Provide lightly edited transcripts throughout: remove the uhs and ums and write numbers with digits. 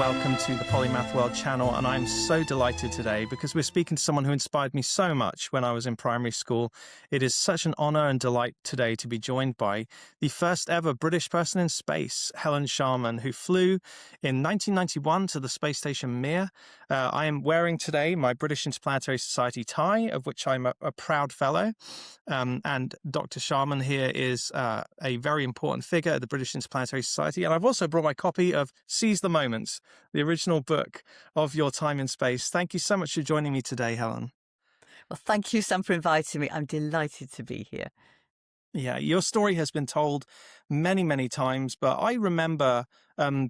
welcome to the Polymath World channel, and I'm so delighted today because we're speaking to someone who inspired me so much when I was in primary school. It is such an honour and delight today to be joined by the first ever British person in space, Helen Sharman, who flew in 1991 to the space station Mir. I am wearing today my British Interplanetary Society tie, of which I'm a proud fellow, and Dr. Sharman here is a very important figure at the British Interplanetary Society, and I've also brought my copy of Seize the Moments, the original book of your time in space. Thank you so much for joining me today, Helen. Well, thank you, Sam, for inviting me. I'm delighted to be here. Yeah, your story has been told many, many times, but I remember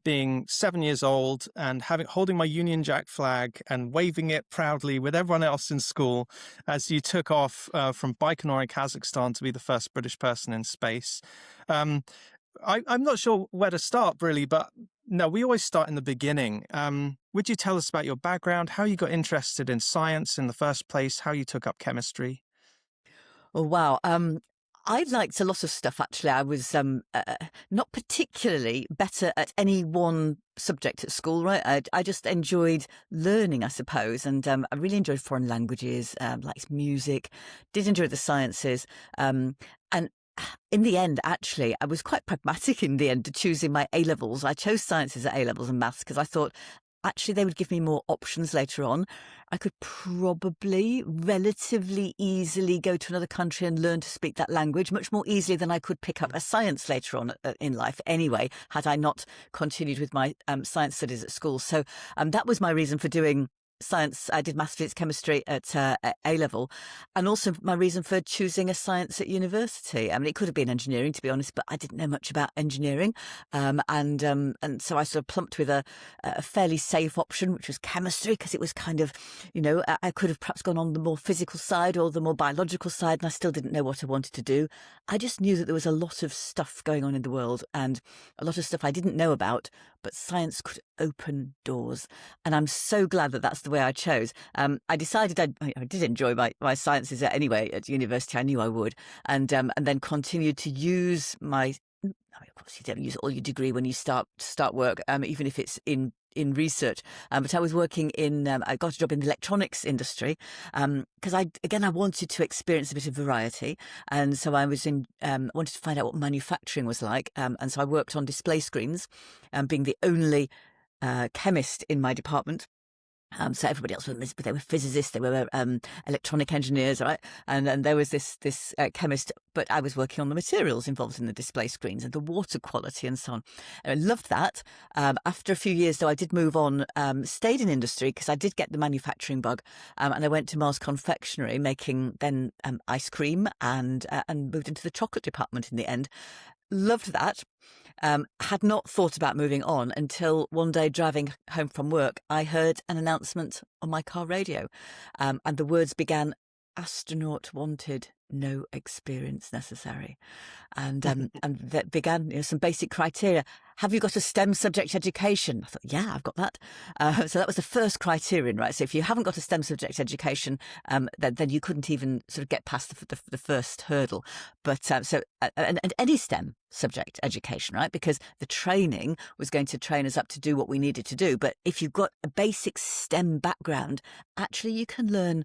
being 7 years old and holding my Union Jack flag and waving it proudly with everyone else in school as you took off from Baikonur in Kazakhstan to be the first British person in space. I'm not sure where to start, really, but no, we always start in the beginning. Would you tell us about your background, how you got interested in science in the first place, how you took up chemistry? Oh, wow. I liked a lot of stuff, actually. I was not particularly better at any one subject at school, right? I just enjoyed learning, I suppose. And I really enjoyed foreign languages, liked music, did enjoy the sciences. And in the end, actually, I was quite pragmatic in the end to choosing my A-levels. I chose sciences at A-levels and maths because I thought, actually, they would give me more options later on. I could probably relatively easily go to another country and learn to speak that language much more easily than I could pick up a science later on in life anyway, had I not continued with my science studies at school. So that was my reason for doing science. I did maths, physics, chemistry at A-level, and also my reason for choosing a science at university. I mean, it could have been engineering, to be honest, but I didn't know much about engineering, and so I sort of plumped with a fairly safe option, which was chemistry, because it was kind of, I could have perhaps gone on the more physical side or the more biological side, and I still didn't know what I wanted to do. I just knew that there was a lot of stuff going on in the world and a lot of stuff I didn't know about, but science could open doors, and I'm so glad that that's the way I chose. I decided I did enjoy my sciences anyway at university. I knew I would, and then continued to use my. Of course, you don't use all your degree when you start work, even if it's in research. But I was working I got a job in the electronics industry because I wanted to experience a bit of variety, and so I was wanted to find out what manufacturing was like, and so I worked on display screens, being the only chemist in my department. So everybody else they were physicists, they were electronic engineers, right? And there was this chemist, but I was working on the materials involved in the display screens and the water quality and so on. And I loved that. After a few years, though, I did move on, stayed in industry because I did get the manufacturing bug, and I went to Mars Confectionery, making then ice cream, and moved into the chocolate department in the end. Loved that. Had not thought about moving on until one day driving home from work, I heard an announcement on my car radio, and the words began, "Astronaut wanted, no experience necessary." And that began some basic criteria. Have you got a STEM subject education? I thought, yeah, I've got that. So that was the first criterion, right? So if you haven't got a STEM subject education, then you couldn't even sort of get past the first hurdle. But and any STEM subject education, right? Because the training was going to train us up to do what we needed to do. But if you've got a basic STEM background, actually you can learn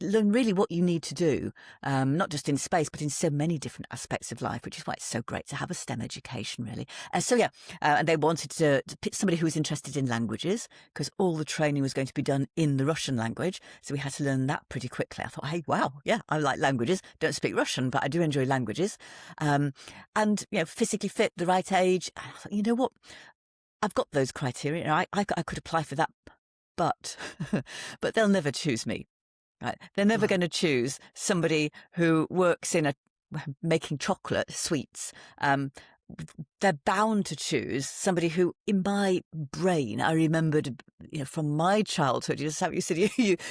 really what you need to do, not just in space, but in so many different aspects of life, which is why it's so great to have a STEM education, really. And they wanted to pick somebody who was interested in languages, because all the training was going to be done in the Russian language. So we had to learn that pretty quickly. I thought, hey, wow, yeah, I like languages. Don't speak Russian, but I do enjoy languages. And, physically fit, the right age. And I thought, you know what? I've got those criteria. I could apply for that, but they'll never choose me. Right. They're never going to choose somebody who works in making chocolate sweets. They're bound to choose somebody who, in my brain, I remembered, from my childhood. You said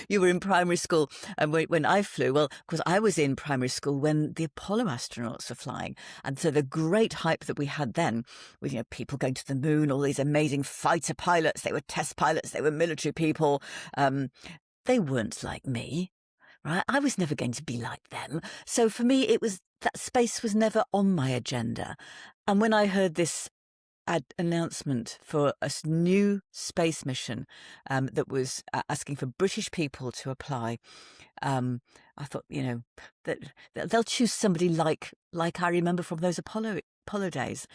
you were in primary school, and when I flew, well, of course, I was in primary school when the Apollo astronauts were flying, and so the great hype that we had then, with people going to the moon, all these amazing fighter pilots, they were test pilots, they were military people. They weren't like me, right? I was never going to be like them. So for me, it was that space was never on my agenda. And when I heard this announcement for a new space mission that was asking for British people to apply, I thought, that they'll choose somebody like I remember from those Apollo days.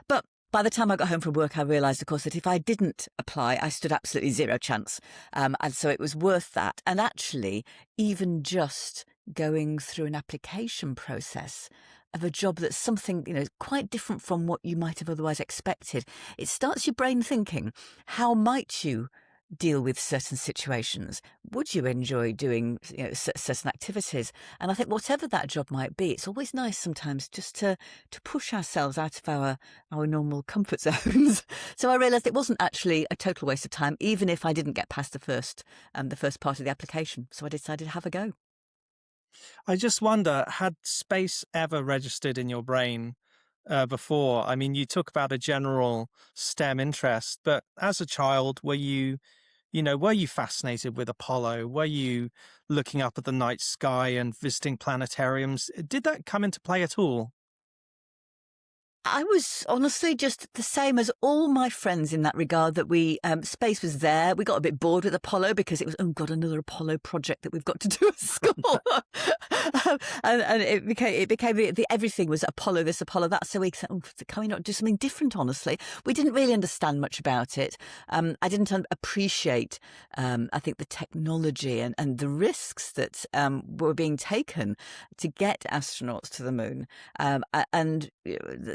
But by the time I got home from work, I realised, of course, that if I didn't apply, I stood absolutely zero chance. And so it was worth that. And actually, even just going through an application process of a job that's something, quite different from what you might have otherwise expected, it starts your brain thinking, how might you deal with certain situations? Would you enjoy doing certain activities? And I think whatever that job might be, it's always nice sometimes just to push ourselves out of our normal comfort zones. So I realised it wasn't actually a total waste of time, even if I didn't get past the first part of the application. So I decided to have a go. I just wonder, had space ever registered in your brain before? I mean, you talk about a general STEM interest, but as a child, were you fascinated with Apollo? Were you looking up at the night sky and visiting planetariums? Did that come into play at all? I was honestly just the same as all my friends in that regard, that space was there. We got a bit bored with Apollo because it was, oh God, another Apollo project that we've got to do at school. and it became everything was Apollo this, Apollo that. So we said, oh, can we not do something different, honestly? We didn't really understand much about it. I didn't appreciate, I think, the technology and the risks that were being taken to get astronauts to the moon. And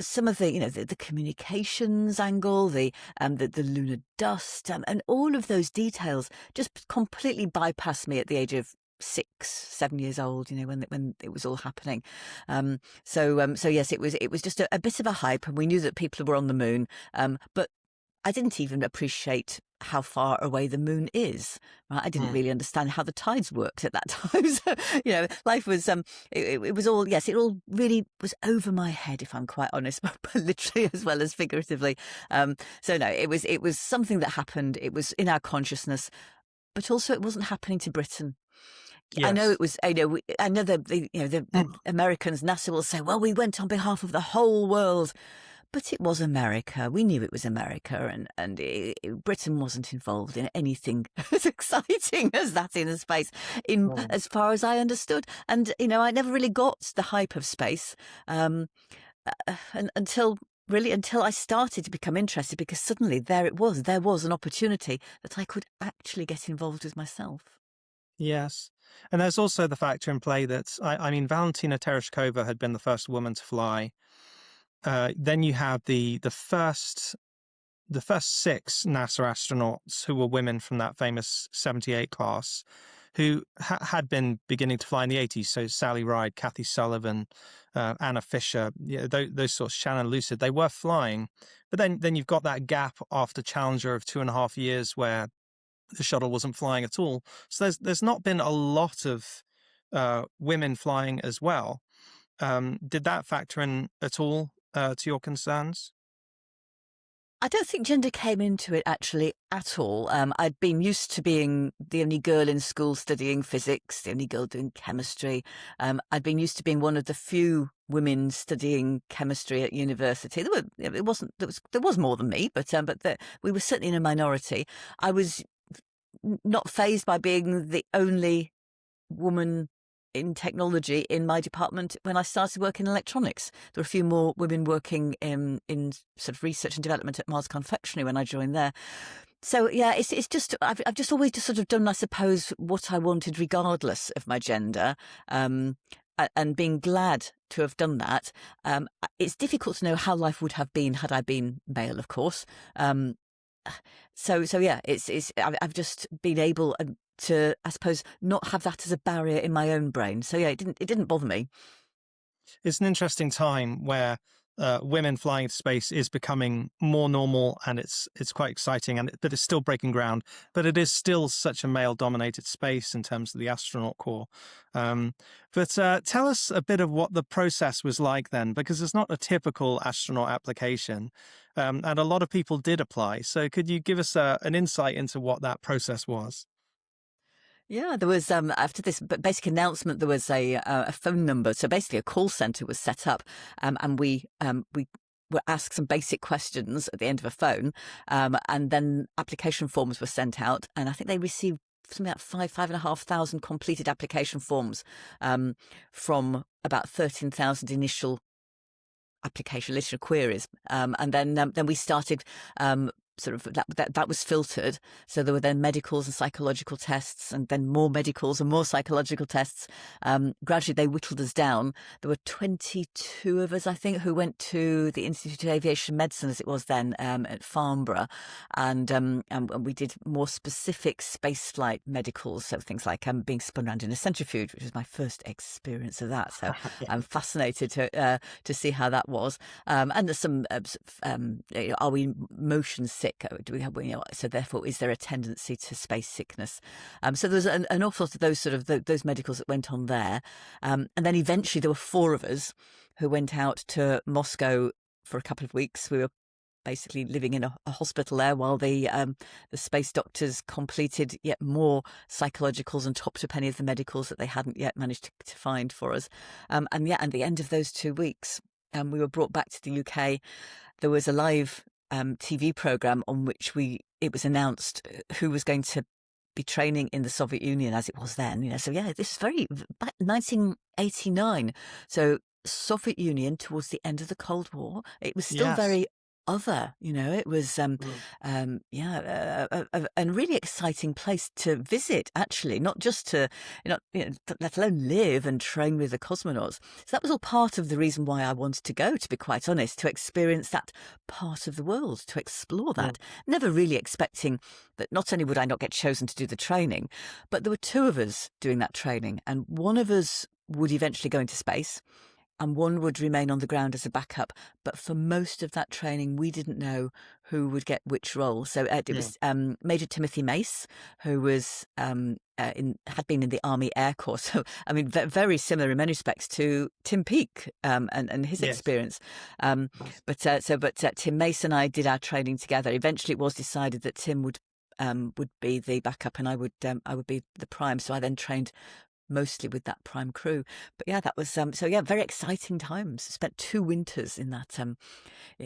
some of the communications angle, the lunar dust, and all of those details just completely bypassed me at the age of 6-7 years old, when it was all happening. So yes, it was just a bit of a hype, and we knew that people were on the moon, but I didn't even appreciate how far away the moon is. Right? I didn't really understand how the tides worked at that time. So, life was, it was all, yes, it all really was over my head, if I'm quite honest, but literally as well as figuratively. So no, it was something that happened. It was in our consciousness, but also it wasn't happening to Britain. I know Yes. it was. I know the Americans, NASA will say, "Well, we went on behalf of the whole world," but it was America. We knew it was America, and Britain wasn't involved in anything as exciting as that in space, as far as I understood. And I never really got the hype of space, and until I started to become interested, because suddenly there was an opportunity that I could actually get involved with myself. Yes. And there's also the factor in play that, I mean, Valentina Tereshkova had been the first woman to fly. Then you had the first 6 NASA astronauts who were women from that famous 78 class, who had been beginning to fly in the 80s. So Sally Ride, Kathy Sullivan, Anna Fisher, those sorts, Shannon Lucid, they were flying. But then you've got that gap after Challenger of 2.5 years where the shuttle wasn't flying at all. So there's not been a lot of women flying as well. Did that factor in at all to your concerns? I don't think gender came into it actually at all. I'd been used to being the only girl in school studying physics, the only girl doing chemistry. I'd been used to being one of the few women studying chemistry at university. There was more than me, but we were certainly in a minority. I was not fazed by being the only woman in technology in my department when I started working in electronics. There were a few more women working in sort of research and development at Mars Confectionery when I joined there. So yeah, it's just I've just always just sort of done, I suppose, what I wanted regardless of my gender, and being glad to have done that. It's difficult to know how life would have been had I been male, of course. So yeah, I've just been able to, I suppose, not have that as a barrier in my own brain. So yeah, it didn't bother me. It's an interesting time where women flying into space is becoming more normal, and it's quite exciting, but it's still breaking ground. But it is still such a male-dominated space in terms of the astronaut corps. But tell us a bit of what the process was like then, because it's not a typical astronaut application, and a lot of people did apply. So could you give us an insight into what that process was? Yeah, there was after this basic announcement, there was a phone number. So basically, a call center was set up, and we were asked some basic questions at the end of a phone, and then application forms were sent out. And I think they received something like 5,500 completed application forms from about 13,000 initial queries. And then we started sort of that was filtered. So there were then medicals and psychological tests, and then more medicals and more psychological tests. Gradually, they whittled us down. There were 22 of us, I think, who went to the Institute of Aviation Medicine, as it was then, at Farnborough, and we did more specific spaceflight medicals, so things like being spun around in a centrifuge, which was my first experience of that. So I'm fascinated to see how that was. And there's some are we motion sick? Do we have, so therefore, is there a tendency to space sickness? So there's an awful lot of those sort of those medicals that went on there, and then eventually there were 4 of us who went out to Moscow for a couple of weeks. We were basically living in a hospital there while the space doctors completed yet more psychologicals and topped up any of the medicals that they hadn't yet managed to find for us. And at the end of those 2 weeks, we were brought back to the UK. There was a live TV program on which it was announced who was going to be training in the Soviet Union as it was then. So this is back 1989. So Soviet Union towards the end of the Cold War. It was still very other, it was a really exciting place to visit, actually, not just to let alone live and train with the cosmonauts. So that was all part of the reason why I wanted to go, to be quite honest, to experience that part of the world, to explore that. Never really expecting that not only would I not get chosen to do the training, but there were 2 of us doing that training, and one of us would eventually go into space, and one would remain on the ground as a backup. But for most of that training, we didn't know who would get which role. So it was Major Timothy Mace, who was had been in the Army Air Corps. So I mean, very similar in many respects to Tim Peake and his experience. But Tim Mace and I did our training together. Eventually, it was decided that Tim would be the backup, and I would be the prime. So I then trained mostly with that prime crew. But that was very exciting times. Spent 2 winters in that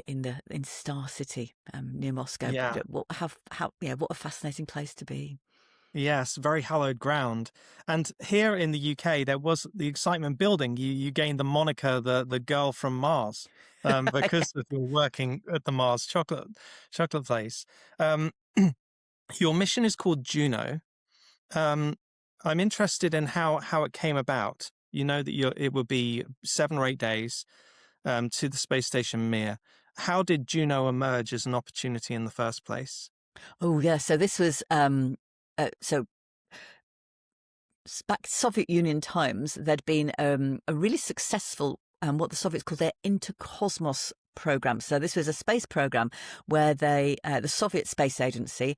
in Star City near Moscow. What a fascinating place to be. Yes, very hallowed ground. And here in the UK, there was the excitement building. You gained the moniker the girl from Mars because of your working at the Mars chocolate place. Your mission is called Juno. I'm interested in how it came about. You know that it would be 7 or 8 days to the space station Mir. How did Juno emerge as an opportunity in the first place? Oh, yeah. So this was back Soviet Union times. There'd been a really successful what the Soviets called their intercosmos program. So this was a space program where the Soviet Space Agency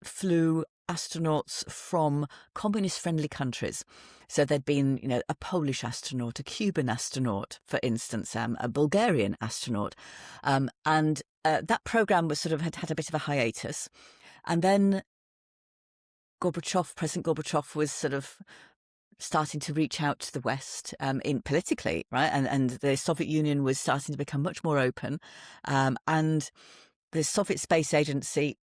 flew astronauts from communist-friendly countries. So there'd been, a Polish astronaut, a Cuban astronaut, for instance, a Bulgarian astronaut, and that program was had a bit of a hiatus, and then President Gorbachev was starting to reach out to the West politically, right, and the Soviet Union was starting to become much more open, and the Soviet Space Agency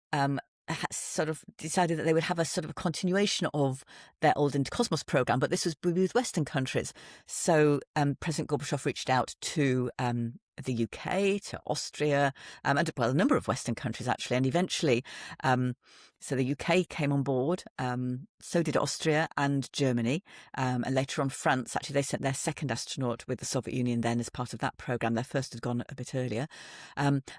decided that they would have a continuation of their old Intercosmos program, but this was with Western countries. So President Gorbachev reached out to the UK, to Austria, and a number of Western countries actually, and eventually, so the UK came on board. So did Austria and Germany, and later on France. Actually, they sent their second astronaut with the Soviet Union then as part of that program. Their first had gone a bit earlier.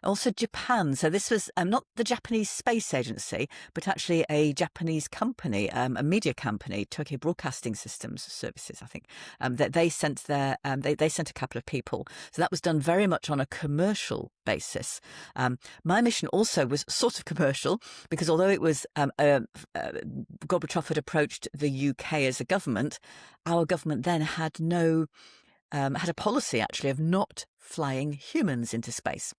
Also Japan. So this was not the Japanese Space Agency, but actually a Japanese company, a media company, Tokyo Broadcasting Systems Services, I think. That they sent they sent a couple of people. So that was done very much on a commercial basis. My mission also was sort of commercial, because although it was Gorbachev had approached the UK as a government, our government then had a policy actually of not flying humans into space.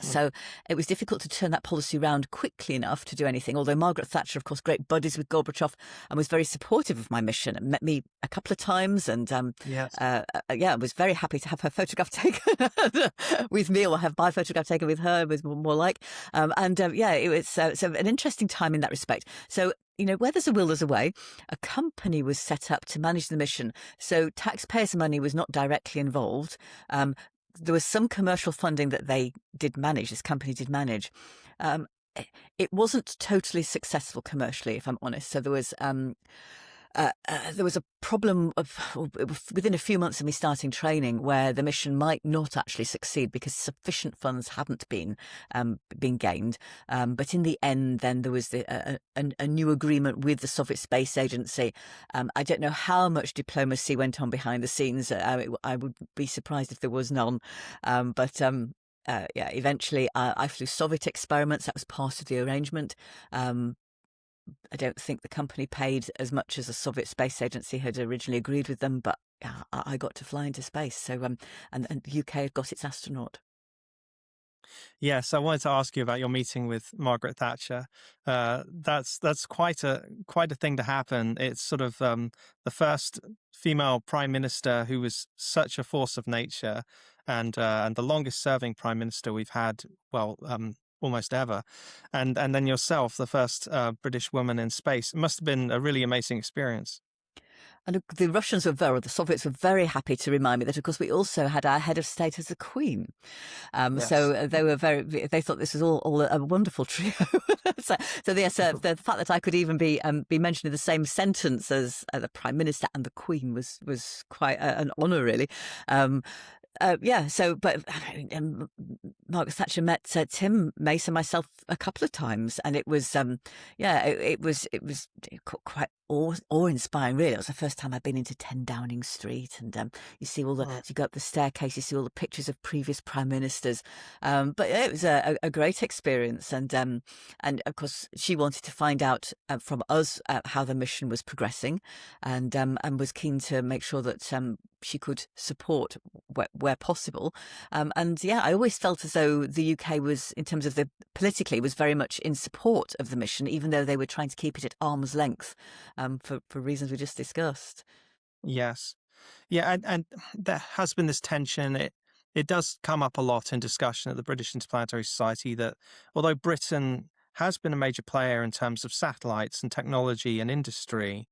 So it was difficult to turn that policy around quickly enough to do anything. Although Margaret Thatcher, of course, great buddies with Gorbachev, and was very supportive of my mission and met me a couple of times. And Yes. I was very happy to have her photograph taken with me, or have my photograph taken with her. It was more like. It was so an interesting time in that respect. So, where there's a will, there's a way. A company was set up to manage the mission. So taxpayers' money was not directly involved. There was some commercial funding that this company did manage. It wasn't totally successful commercially, if I'm honest. So there was a problem within a few months of me starting training where the mission might not actually succeed because sufficient funds hadn't been gained. But in the end, then there was a new agreement with the Soviet Space Agency. I don't know how much diplomacy went on behind the scenes. I would be surprised if there was none. Eventually I flew Soviet experiments. That was part of the arrangement. I don't think the company paid as much as the Soviet Space Agency had originally agreed with them, but I got to fly into space. So, and the UK had got its astronaut. Yes, I wanted to ask you about your meeting with Margaret Thatcher. That's quite a thing to happen. It's sort of the first female prime minister who was such a force of nature, and the longest serving prime minister we've had. Almost ever, and then yourself, the first British woman in space. It must have been a really amazing experience. And the the Soviets were very happy to remind me that, of course, we also had our head of state as a queen. Yes. So they thought this was all a wonderful trio. The fact that I could even be mentioned in the same sentence as the Prime Minister and the Queen was quite an honour, really. Margaret Thatcher met Tim Mace and myself a couple of times, and it was quite awe-inspiring, really. It was the first time I'd been into 10 Downing Street, and you see as you go up the staircase, you see all the pictures of previous prime ministers. But it was a great experience, and of course she wanted to find out from us how the mission was progressing, and was keen to make sure that she could support where possible. I always felt as though the UK was, in terms of politically, was very much in support of the mission, even though they were trying to keep it at arm's length for reasons we just discussed. Yes. Yeah, and there has been this tension. It does come up a lot in discussion at the British Interplanetary Society that although Britain has been a major player in terms of satellites and technology and industry,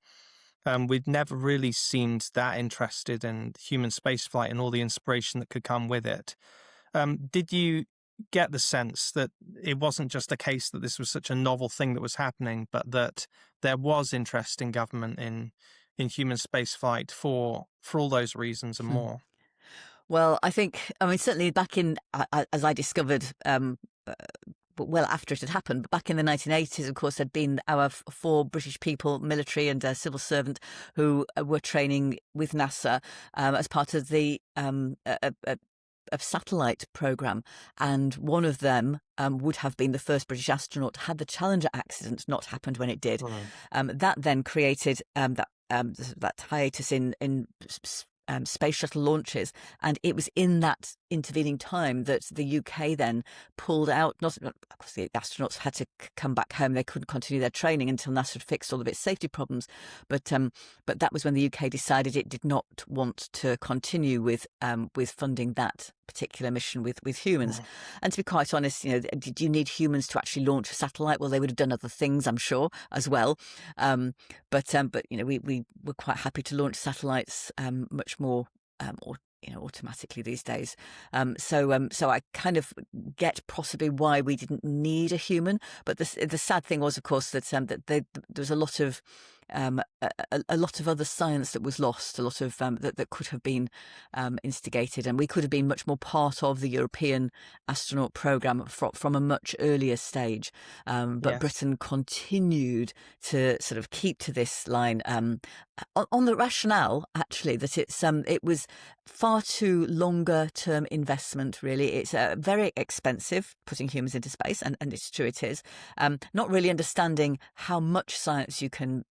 we've never really seemed that interested in human spaceflight and all the inspiration that could come with it. Did you get the sense that it wasn't just a case that this was such a novel thing that was happening, but that there was interest in government in human spaceflight for all those reasons and more? Well, certainly back in, as I discovered, but well after it had happened, but back in the 1980s, of course, there'd been our 4 British people, military and civil servant, who were training with NASA as part of the a satellite program, and one of them would have been the first British astronaut had the Challenger accident not happened when it did. That then created that hiatus in space shuttle launches, and it was in that intervening time that the UK then pulled out. Not of course, the astronauts had to come back home; they couldn't continue their training until NASA had fixed all of its safety problems. But that was when the UK decided it did not want to continue with funding that particular mission with humans. And to be quite honest, did you need humans to actually launch a satellite? Well, they would have done other things, I'm sure, as well. But we were quite happy to launch satellites much more automatically these days. So I kind of get possibly why we didn't need a human. But the sad thing was, of course, that there was a lot of other science that was lost, a lot of that could have been instigated, and we could have been much more part of the European astronaut program from a much earlier stage. But Yes. Britain continued to sort of keep to this line on the rationale, actually, that it was far too longer term investment. Really, it's very expensive putting humans into space, and it's true it is. Not really understanding how much science you can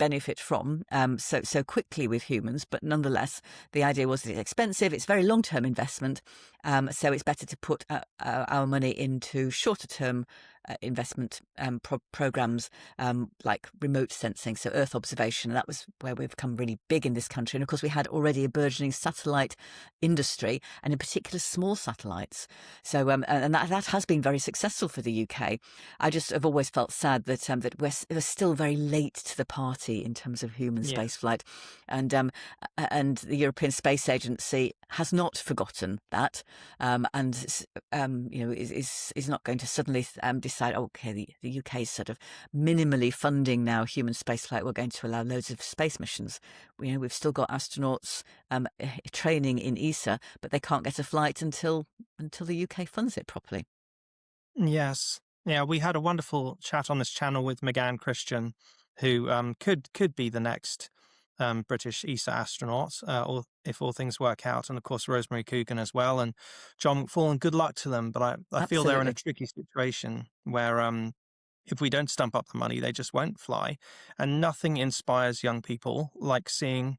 benefit from so quickly with humans. But nonetheless, the idea was that it's expensive, it's very long-term investment, so it's better to put our money into shorter-term investment programs like remote sensing, so Earth observation. And that was where we've become really big in this country. And of course, we had already a burgeoning satellite industry, and in particular small satellites. So and that has been very successful for the UK. I just have always felt sad that that we're still very late to the party in terms of human Yeah. spaceflight, and the European Space Agency has not forgotten that, and is not going to suddenly decide, okay, the UK is sort of minimally funding now human spaceflight. We're going to allow loads of space missions. We've still got astronauts training in ESA, but they can't get a flight until the UK funds it properly. Yes. Yeah, we had a wonderful chat on this channel with McGann Christian, who could be the next British ESA astronaut, or if all things work out, and of course Rosemary Coogan as well, and John McFall. Good luck to them, but I feel they're in a Absolutely. tricky situation where if we don't stump up the money, they just won't fly, and nothing inspires young people like seeing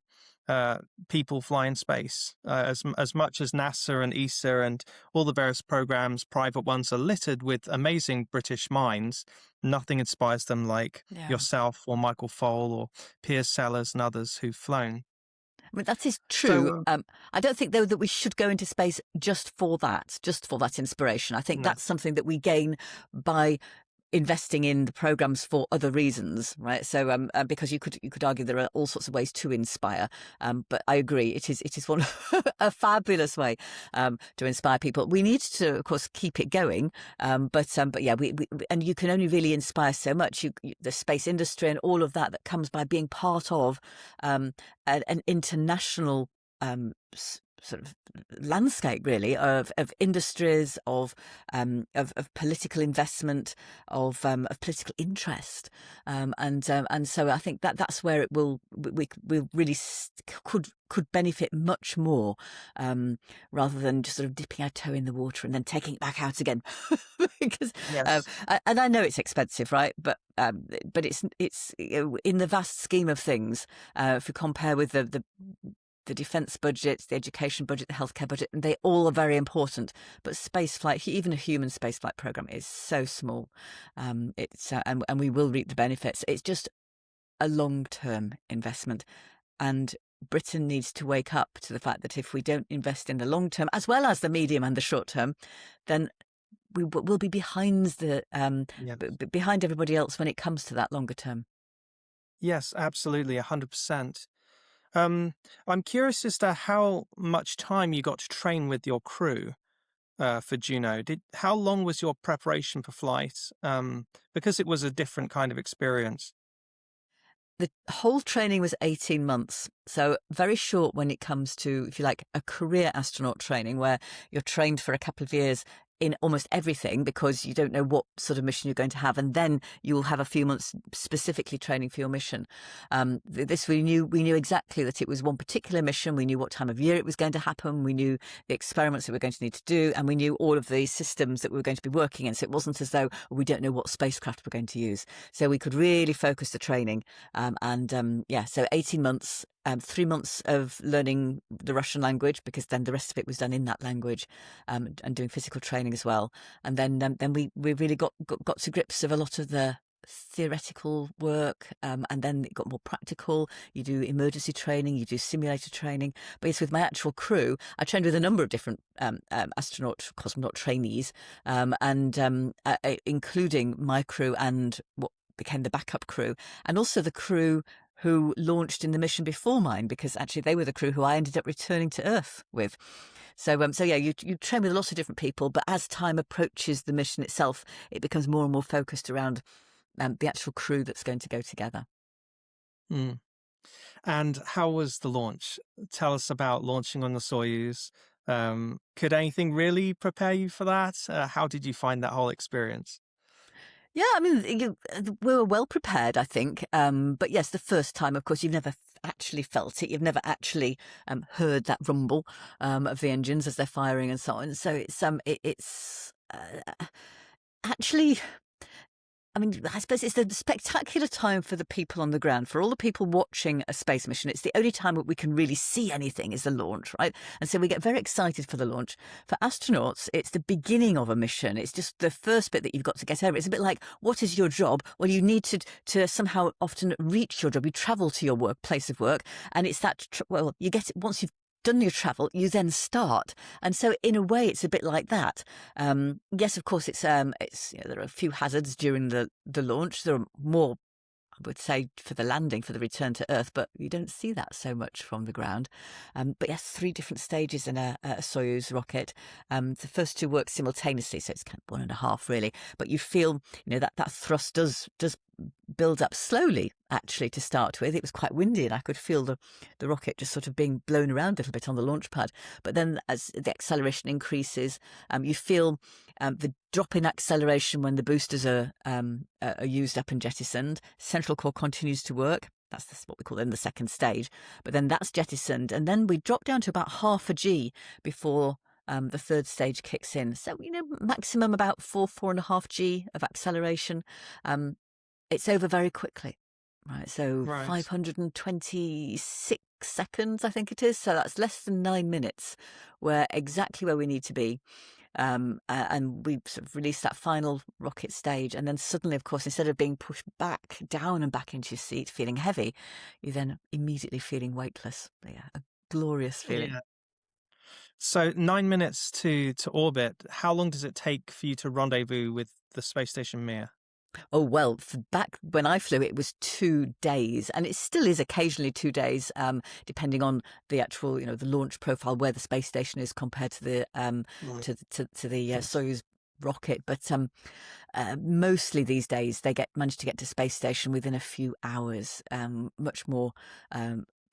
people fly in space. As much as NASA and ESA and all the various programs, private ones, are littered with amazing British minds, nothing inspires them like Yeah. yourself or Michael Foale or Piers Sellers and others who've flown. I mean, that is true. So, I don't think, though, that we should go into space just for that inspiration. I think no. that's something that we gain by investing in the programs for other reasons, right? So because you could argue there are all sorts of ways to inspire, but I agree it is one a fabulous way to inspire people. We need to, of course, keep it going, but yeah, we and you can only really inspire so much. The space industry and all of that comes by being part of an international sort of landscape, really, of industries, of political investment, of political interest, and so I think that's where it will we really could benefit much more, rather than just sort of dipping our toe in the water and then taking it back out again, because Yes. and I know it's expensive, right? But it's in the vast scheme of things, if you compare with the defence budgets, the education budget, the healthcare budget, and they all are very important. But spaceflight, even a human spaceflight program, is so small. It's and we will reap the benefits. It's just a long-term investment, and Britain needs to wake up to the fact that if we don't invest in the long term, as well as the medium and the short term, then we'll be behind Yeah. behind everybody else when it comes to that longer term. Yes, absolutely, 100%. I'm curious as to how much time you got to train with your crew for Juno. How long was your preparation for flight? Because it was a different kind of experience. The whole training was 18 months, so very short when it comes to, if you like, a career astronaut training, where you're trained for a couple of years in almost everything because you don't know what sort of mission you're going to have, and then you'll have a few months specifically training for your mission. This we knew exactly that it was one particular mission. We knew what time of year it was going to happen. We knew the experiments that we were going to need to do, and we knew all of the systems that we were going to be working in. So it wasn't as though we don't know what spacecraft we're going to use. So we could really focus the training, so 18 months. 3 months of learning the Russian language, because then the rest of it was done in that language, and doing physical training as well. And then we really got to grips with a lot of the theoretical work, and then it got more practical. You do emergency training, you do simulator training. But it's with my actual crew. I trained with a number of different astronaut, cosmonaut trainees, including my crew and what became the backup crew, and also the crew who launched in the mission before mine, because actually they were the crew who I ended up returning to Earth with. So yeah, you train with lots of different people, but as time approaches the mission itself, it becomes more and more focused around the actual crew that's going to go together. Mm. And how was the launch? Tell us about launching on the Soyuz. Could anything really prepare you for that? How did you find that whole experience? Yeah, I mean, we were well prepared, I think. But yes, the first time, of course, you've never actually felt it. You've never actually heard that rumble of the engines as they're firing and so on. So it's actually I mean, I suppose it's the spectacular time for the people on the ground, for all the people watching a space mission. It's the only time that we can really see anything is the launch, right? And so we get very excited for the launch. For astronauts, it's the beginning of a mission. It's just the first bit that you've got to get over. It's a bit like, what is your job? Well, you need to somehow often reach your job. You travel to your place of work, and it's that, you get it once you've done your travel, you then start. And so in a way it's a bit like that. Yes, of course, it's there are a few hazards during the launch. There are more, I would say, for the landing, for the return to Earth, but you don't see that so much from the ground. But yes, 3 different stages in a Soyuz rocket. The first 2 work simultaneously, so it's kind of 1.5 really. But you feel, that thrust does build up slowly, actually, to start with. It was quite windy, and I could feel the rocket just sort of being blown around a little bit on the launch pad. But then as the acceleration increases, you feel the drop in acceleration when the boosters are used up and jettisoned. Central core continues to work. That's what we call in the second stage. But then that's jettisoned, and then we drop down to about half a G before the third stage kicks in. So, maximum about 4.5 G of acceleration. It's over very quickly, right? So Right. 526 seconds, I think it is. So that's less than 9 minutes. We're exactly where we need to be. And we sort of release that final rocket stage. And then suddenly, of course, instead of being pushed back down and back into your seat, feeling heavy, you're then immediately feeling weightless. Yeah, a glorious feeling. Yeah. So 9 minutes to orbit. How long does it take for you to rendezvous with the space station Mir? Oh, well, back when I flew, it was 2 days, and it still is occasionally 2 days, depending on the actual, the launch profile, where the space station is compared to the Right. to the Soyuz rocket. But mostly these days they manage to get to space station within a few hours, much more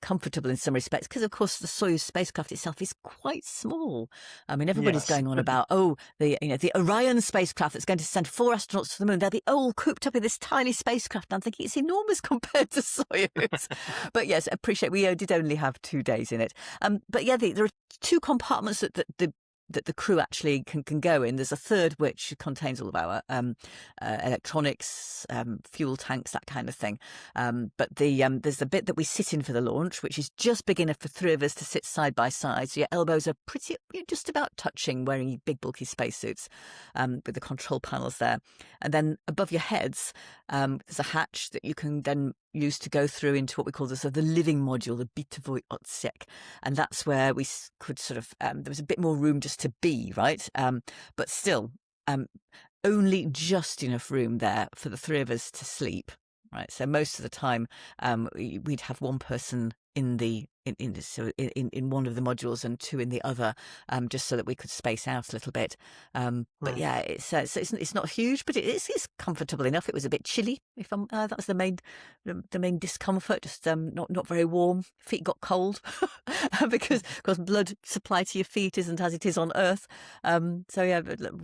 comfortable in some respects, because of course the Soyuz spacecraft itself is quite small. I mean, everybody's Yes. going on about the Orion spacecraft that's going to send 4 astronauts to the moon. They'll be all cooped up in this tiny spacecraft, and I'm thinking it's enormous compared to Soyuz. But yes, appreciate we did only have 2 days in it. But yeah, there are 2 compartments that the crew actually can go in. There's a third which contains all of our electronics, fuel tanks, that kind of thing. But there's the bit that we sit in for the launch, which is just big enough for 3 of us to sit side by side. So your elbows are just about touching, wearing big bulky spacesuits, with the control panels there. And then above your heads, there's a hatch that you can then use to go through into what we call the living module, the Bitavoy Otsek. And that's where we could sort of, there was a bit more room just to be, right? But still, only just enough room there for the 3 of us to sleep, right? So most of the time, we'd have 1 person in one of the modules and 2 in the other, just so that we could space out a little bit. But Right. yeah, it's not huge, but it's comfortable enough. It was a bit chilly. That was the main discomfort. Just not very warm. Feet got cold because blood supply to your feet isn't as it is on Earth. So yeah,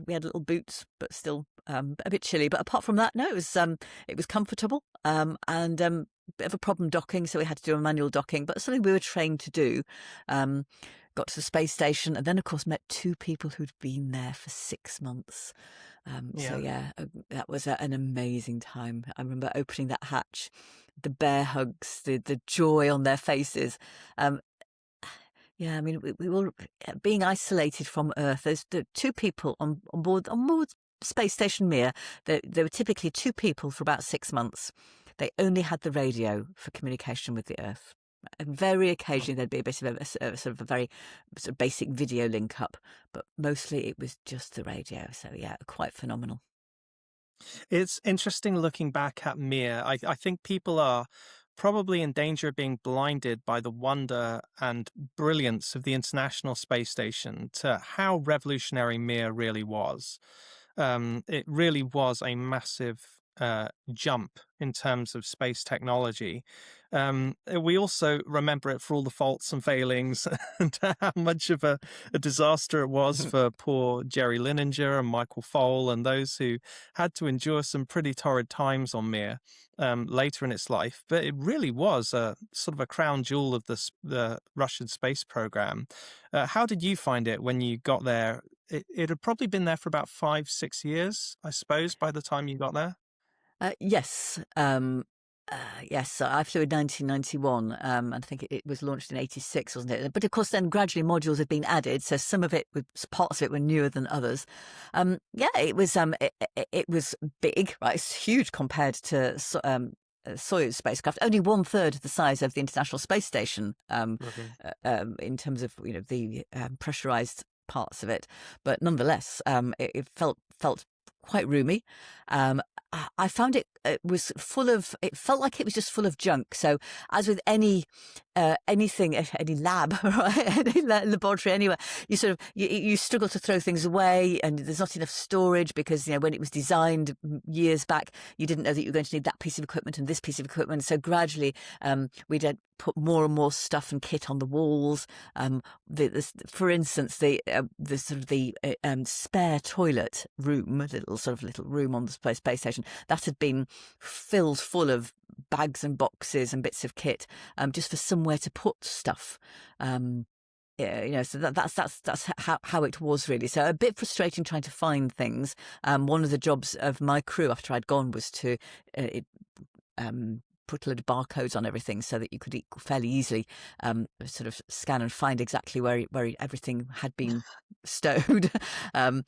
we had little boots, but still a bit chilly. But apart from that, no, it was comfortable. And bit of a problem docking, so we had to do a manual docking, but something we were trained to do. Got to the space station, and then of course met 2 people who'd been there for 6 months. So yeah, that was an amazing time. I remember opening that hatch, the bear hugs, the joy on their faces. Yeah, I mean, we were being isolated from Earth. There's the 2 people on board Space Station Mir. There were typically 2 people for about 6 months. They only had the radio for communication with the Earth. And very occasionally there'd be a bit of a sort of a very sort of basic video link up, but mostly it was just the radio. So yeah, quite phenomenal. It's interesting looking back at Mir. I think people are probably in danger of being blinded by the wonder and brilliance of the International Space Station to how revolutionary Mir really was. It really was a massive jump in terms of space technology. We also remember it for all the faults and failings and how much of a disaster it was for poor Jerry Linenger and Michael Foale and those who had to endure some pretty torrid times on Mir later in its life. But it really was a sort of a crown jewel of the Russian space program. How did you find it when you got there? It had probably been there for about 5-6 years, I suppose, by the time you got there. Yes. Yes, so I flew in 1991, and I think it was launched in 86, wasn't it? But of course, then gradually modules had been added, so some of it, parts of it were newer than others. Yeah, it was big, right? It's huge compared to Soyuz spacecraft, only one third the size of the International Space Station, Mhm. in terms of the pressurized parts of it. But nonetheless, it felt quite roomy. Um, I found it was full of. It felt like it was just full of junk. So, as with anything, any lab, right, any laboratory, anywhere, you struggle to throw things away, and there's not enough storage because when it was designed years back, you didn't know that you were going to need that piece of equipment and this piece of equipment. So gradually, we'd put more and more stuff and kit on the walls. For instance, the spare toilet room, a little room on the space station, that had been filled full of bags and boxes and bits of kit, just for somewhere to put stuff. Yeah, so that's how it was really. So a bit frustrating trying to find things. One of the jobs of my crew after I'd gone was to put a load of barcodes on everything so that you could fairly easily sort of scan and find exactly where everything had been stowed. um,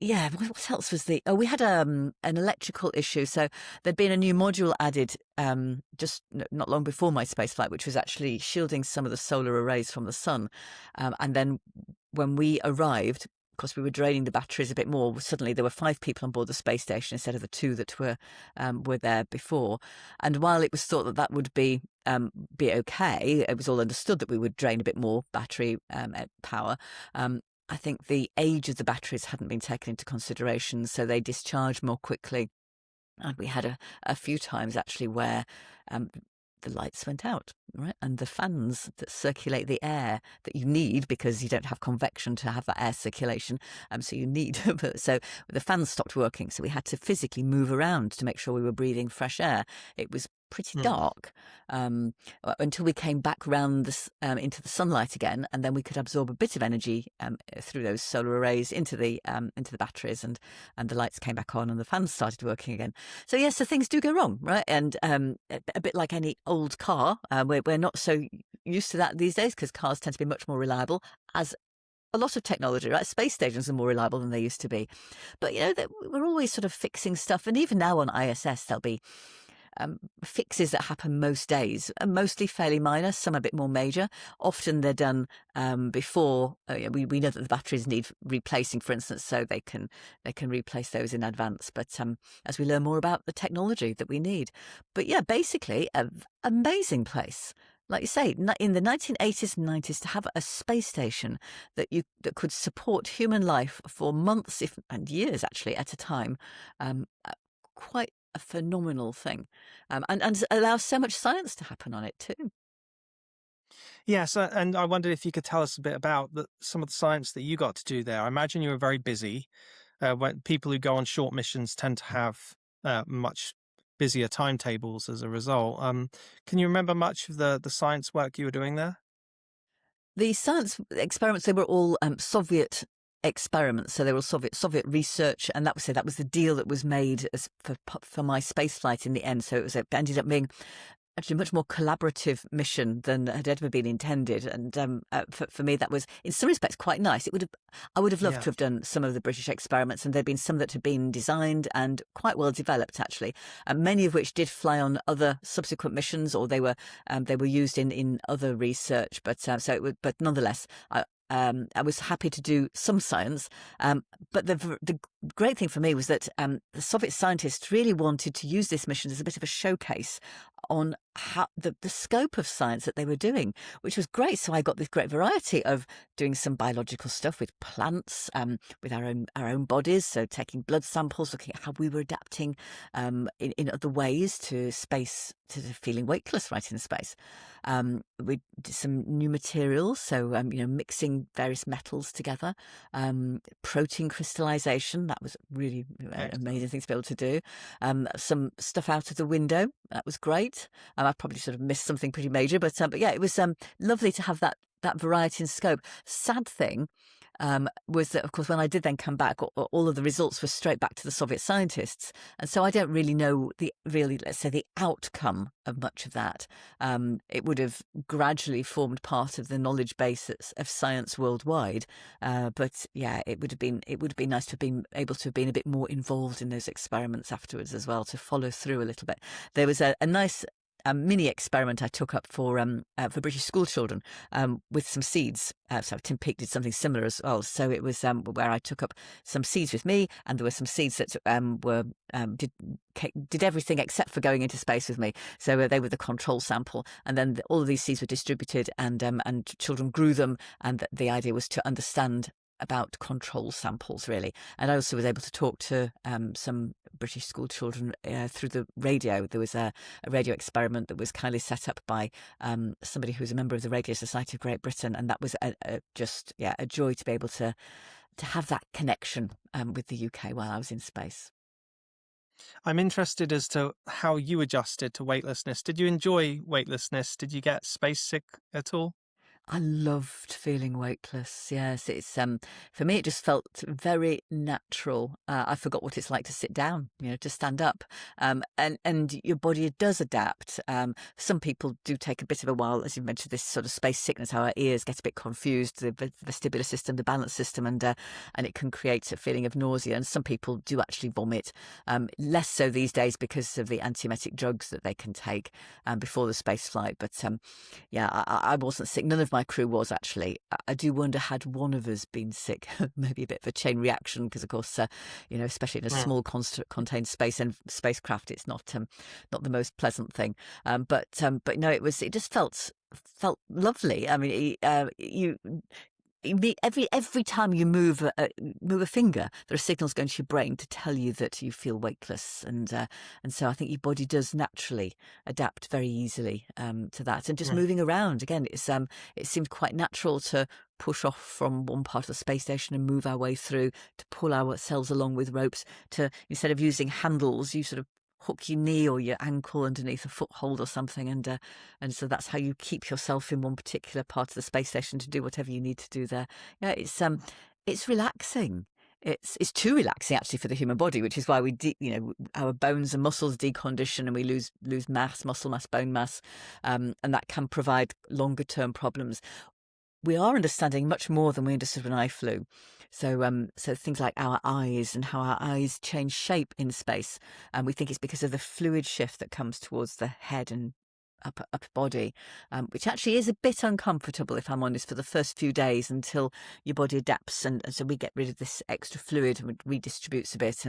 yeah, what else was we had an electrical issue. So there'd been a new module added just not long before my spaceflight, which was actually shielding some of the solar arrays from the sun. And then when we arrived, of course, we were draining the batteries a bit more. Suddenly, there were 5 people on board the space station instead of the 2 that were there before. And while it was thought that that would be okay, it was all understood that we would drain a bit more battery power. I think the age of the batteries hadn't been taken into consideration, so they discharged more quickly. And we had a few times actually where the lights went out, right? And the fans that circulate the air that you need, because you don't have convection to have that air circulation, so you need, so the fans stopped working. So we had to physically move around to make sure we were breathing fresh air. It was pretty Mm. dark until we came back round into the sunlight again, and then we could absorb a bit of energy through those solar arrays into the batteries, and the lights came back on and the fans started working again. So yes, so things do go wrong, right? And a bit like any old car, we're not so used to that these days because cars tend to be much more reliable, as a lot of technology, right? Space stations are more reliable than they used to be. But we're always sort of fixing stuff, and even now on ISS there'll be fixes that happen most days, mostly fairly minor, some a bit more major. Often they're done before we know that the batteries need replacing, for instance, so they can replace those in advance. But as we learn more about the technology that we need, but yeah, basically, an amazing place. Like you say, in the 1980s and 90s, to have a space station that could support human life for months, and years actually at a time, quite a phenomenal thing, and allows so much science to happen on it too. Yes, and I wondered if you could tell us a bit about some of the science that you got to do there. I imagine you were very busy. When people who go on short missions tend to have much busier timetables as a result. Can you remember much of the science work you were doing there? The science experiments, they were all Soviet experiments, so they were all Soviet research, and that was the deal that was made for my space flight in the end. So it ended up being actually a much more collaborative mission than had ever been intended. And for me, that was in some respects quite nice. I would have loved Yeah. to have done some of the British experiments, and there'd been some that had been designed and quite well developed actually, many of which did fly on other subsequent missions, or they were used in other research. But but nonetheless, I was happy to do some science. But the great thing for me was that the Soviet scientists really wanted to use this mission as a bit of a showcase on how the scope of science that they were doing, which was great. So I got this great variety of doing some biological stuff with plants, with our own bodies. So taking blood samples, looking at how we were adapting in other ways to space, to feeling weightless right in space. We did some new materials, so mixing various metals together, protein crystallization. That was really an Excellent. amazing thing to be able to do. Some stuff out of the window. That was great. I probably sort of missed something pretty major, but yeah, it was lovely to have that variety and scope. Sad thing, was that, of course, when I did then come back, all of the results were straight back to the Soviet scientists. And so I don't really know let's say, the outcome of much of that. It would have gradually formed part of the knowledge base of science worldwide. But yeah, it would have been nice to have been able to have been a bit more involved in those experiments afterwards as well, to follow through a little bit. There was a nice mini experiment I took up for British school children with some seeds. So Tim Peake did something similar as well. So it was where I took up some seeds with me, and there were some seeds that did everything except for going into space with me. So they were the control sample, and then all of these seeds were distributed, and children grew them, and the idea was to understand about control samples, really. And I also was able to talk to some British school children through the radio. There was a radio experiment that was kindly set up by somebody who was a member of the Radio Society of Great Britain, and that was just a joy to be able to have that connection with the UK while I was in space. I'm interested as to how you adjusted to weightlessness. Did you enjoy weightlessness? Did you get space sick at all? I loved feeling weightless. Yes, it's for me it just felt very natural. I forgot what it's like to sit down, to stand up, and your body does adapt. Some people do take a bit of a while, as you mentioned, this sort of space sickness, how our ears get a bit confused, the vestibular system, the balance system, and it can create a feeling of nausea. And some people do actually vomit. Less so these days because of the antiemetic drugs that they can take before the space flight. But I wasn't sick. None of my crew was actually. I do wonder, had one of us been sick, maybe a bit of a chain reaction, because of course, especially in a small contained space and spacecraft, it's not the most pleasant thing. But no, it just felt lovely. I mean, every time you move a finger, there are signals going to your brain to tell you that you feel weightless, and so I think your body does naturally adapt very easily to that. And just moving around again, it seemed quite natural to push off from one part of the space station and move our way through, to pull ourselves along with ropes, to, instead of using handles, you sort of hook your knee or your ankle underneath a foothold or something, and so that's how you keep yourself in one particular part of the space station to do whatever you need to do there. Yeah, it's relaxing. It's too relaxing actually for the human body, which is why our bones and muscles decondition and we lose mass, muscle mass, bone mass, and that can provide longer term problems. We are understanding much more than we understood when I flew. So things like our eyes and how our eyes change shape in space. And we think it's because of the fluid shift that comes towards the head and upper body, which actually is a bit uncomfortable, if I'm honest, for the first few days until your body adapts. And so we get rid of this extra fluid and it redistributes a bit.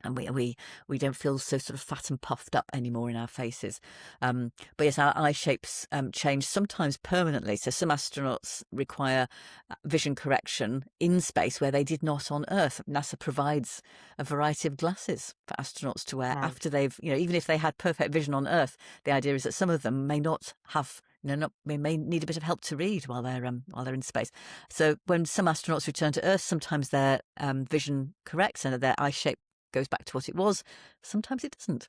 And we don't feel so sort of fat and puffed up anymore in our faces. But yes, our eye shapes change, sometimes permanently. So some astronauts require vision correction in space where they did not on Earth. NASA provides a variety of glasses for astronauts to wear after they've, even if they had perfect vision on Earth, the idea is that some of them may not have, they may need a bit of help to read while they're in space. So when some astronauts return to Earth, sometimes their vision corrects and their eye shape goes back to what it was. Sometimes it doesn't.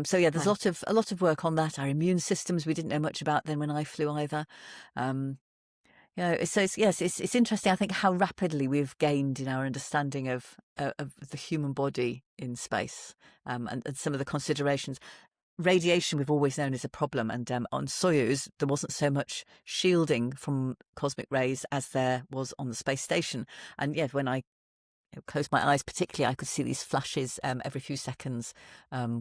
So yeah, there's a lot of work on that. Our immune systems we didn't know much about then when I flew either. So it's interesting. I think how rapidly we've gained in our understanding of the human body in space, and some of the considerations. Radiation we've always known is a problem, and on Soyuz there wasn't so much shielding from cosmic rays as there was on the space station. And yeah, when I closed my eyes particularly, I could see these flashes every few seconds,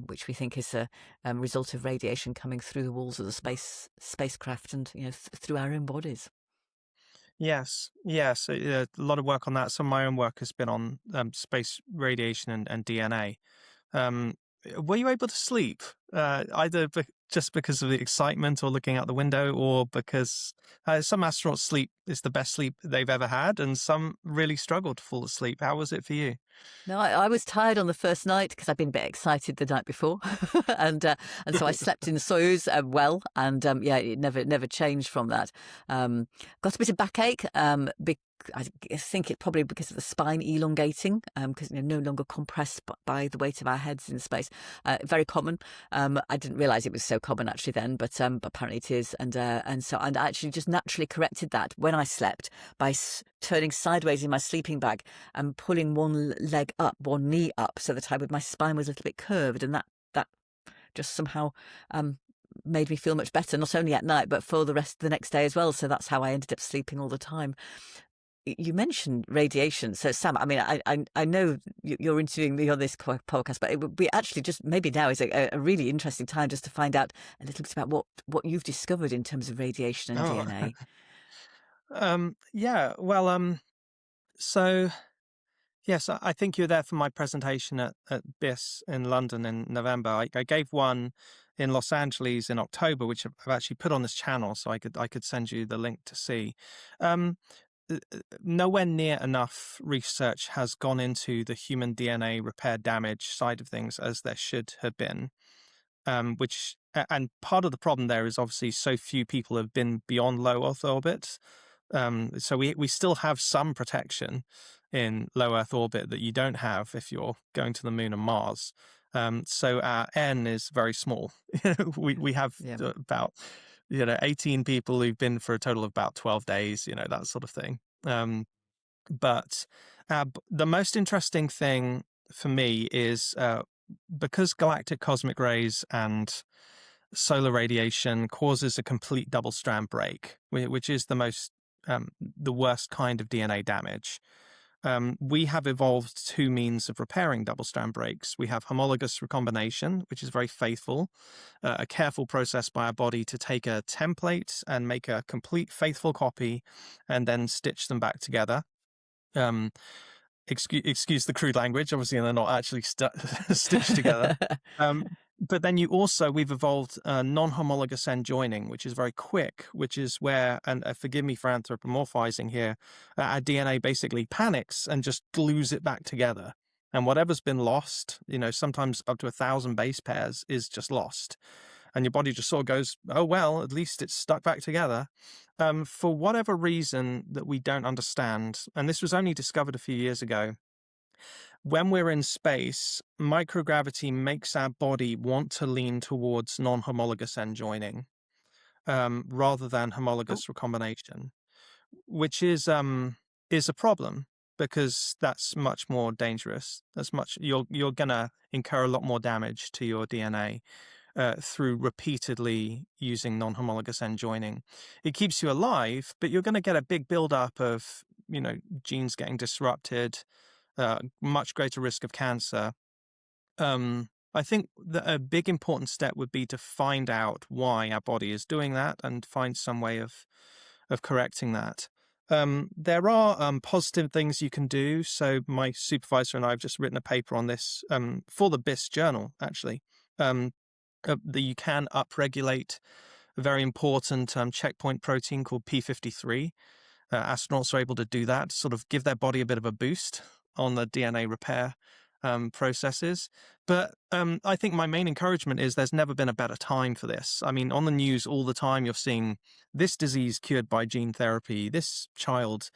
which we think is a result of radiation coming through the walls of the spacecraft and through our own bodies. Yes, a lot of work on that. Some of my own work has been on space radiation and DNA. Were you able to sleep, either just because of the excitement or looking out the window, or because some astronauts sleep is the best sleep they've ever had, and some really struggle to fall asleep? How was it for you? No, I was tired on the first night because I'd been a bit excited the night before, and so I slept in Soyuz well, and it never changed from that. Got a bit of backache I think it probably because of the spine elongating, because no longer compressed by the weight of our heads in space. Very common. I didn't realize it was so common actually then, but apparently it is. And I actually just naturally corrected that when I slept by turning sideways in my sleeping bag and pulling one leg up, one knee up, so that my spine was a little bit curved, and that just somehow made me feel much better, not only at night but for the rest of the next day as well. So that's how I ended up sleeping all the time. You mentioned radiation. So Sam, I mean, I know you're interviewing me on this podcast, but it would be actually just maybe now is a really interesting time just to find out a little bit about what you've discovered in terms of radiation and Oh, DNA. yeah. Well, so yes, I think you were there for my presentation at BIS in London in November. I gave one in Los Angeles in October, which I've actually put on this channel, so I could send you the link to see. Um, Nowhere near enough research has gone into the human DNA repair damage side of things as there should have been. And part of the problem there is obviously so few people have been beyond low Earth orbit. So we still have some protection in low Earth orbit that you don't have if you're going to the moon and Mars. So our N is very small. we have Yeah. about 18 people who've been for a total of about 12 days, that sort of thing. But the most interesting thing for me is because galactic cosmic rays and solar radiation causes a complete double strand break, which is the worst kind of DNA damage. We have evolved two means of repairing double strand breaks. We have homologous recombination, which is very faithful, a careful process by our body to take a template and make a complete faithful copy and then stitch them back together. Excuse the crude language, obviously they're not actually stitched together. But then we've evolved non-homologous end joining, which is very quick, which is where, and forgive me for anthropomorphizing here, our DNA basically panics and just glues it back together. And whatever's been lost, sometimes up to 1,000 base pairs is just lost. And your body just sort of goes, oh, well, at least it's stuck back together. For whatever reason that we don't understand, and this was only discovered a few years ago, when we're in space, microgravity makes our body want to lean towards non-homologous end joining rather than homologous recombination, which is a problem because that's much more dangerous. You're gonna incur a lot more damage to your DNA through repeatedly using non-homologous end joining. It keeps you alive, but you're going to get a big buildup of genes getting disrupted. Much greater risk of cancer. I think that a big important step would be to find out why our body is doing that and find some way of correcting that. There are positive things you can do. So my supervisor and I have just written a paper on this for the BIS journal, actually, that you can upregulate a very important checkpoint protein called P53. Astronauts are able to do that, sort of give their body a bit of a boost on the DNA repair processes. But I think my main encouragement is there's never been a better time for this. I mean, on the news all the time, you're seeing this disease cured by gene therapy, this child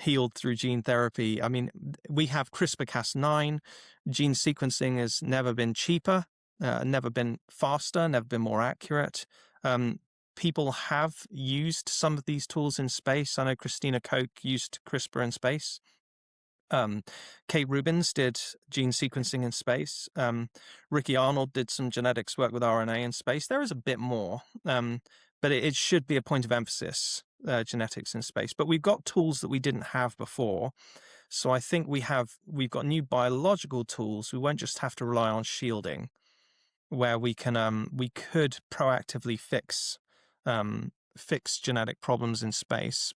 healed through gene therapy. I mean, we have CRISPR-Cas9. Gene sequencing has never been cheaper, never been faster, never been more accurate. People have used some of these tools in space. I know Christina Koch used CRISPR in space. Kate Rubins did gene sequencing in space. Ricky Arnold did some genetics work with RNA in space. There is a bit more, but it should be a point of emphasis, genetics in space. But we've got tools that we didn't have before. So I think we've got new biological tools. We won't just have to rely on shielding, where we could proactively fix genetic problems in space.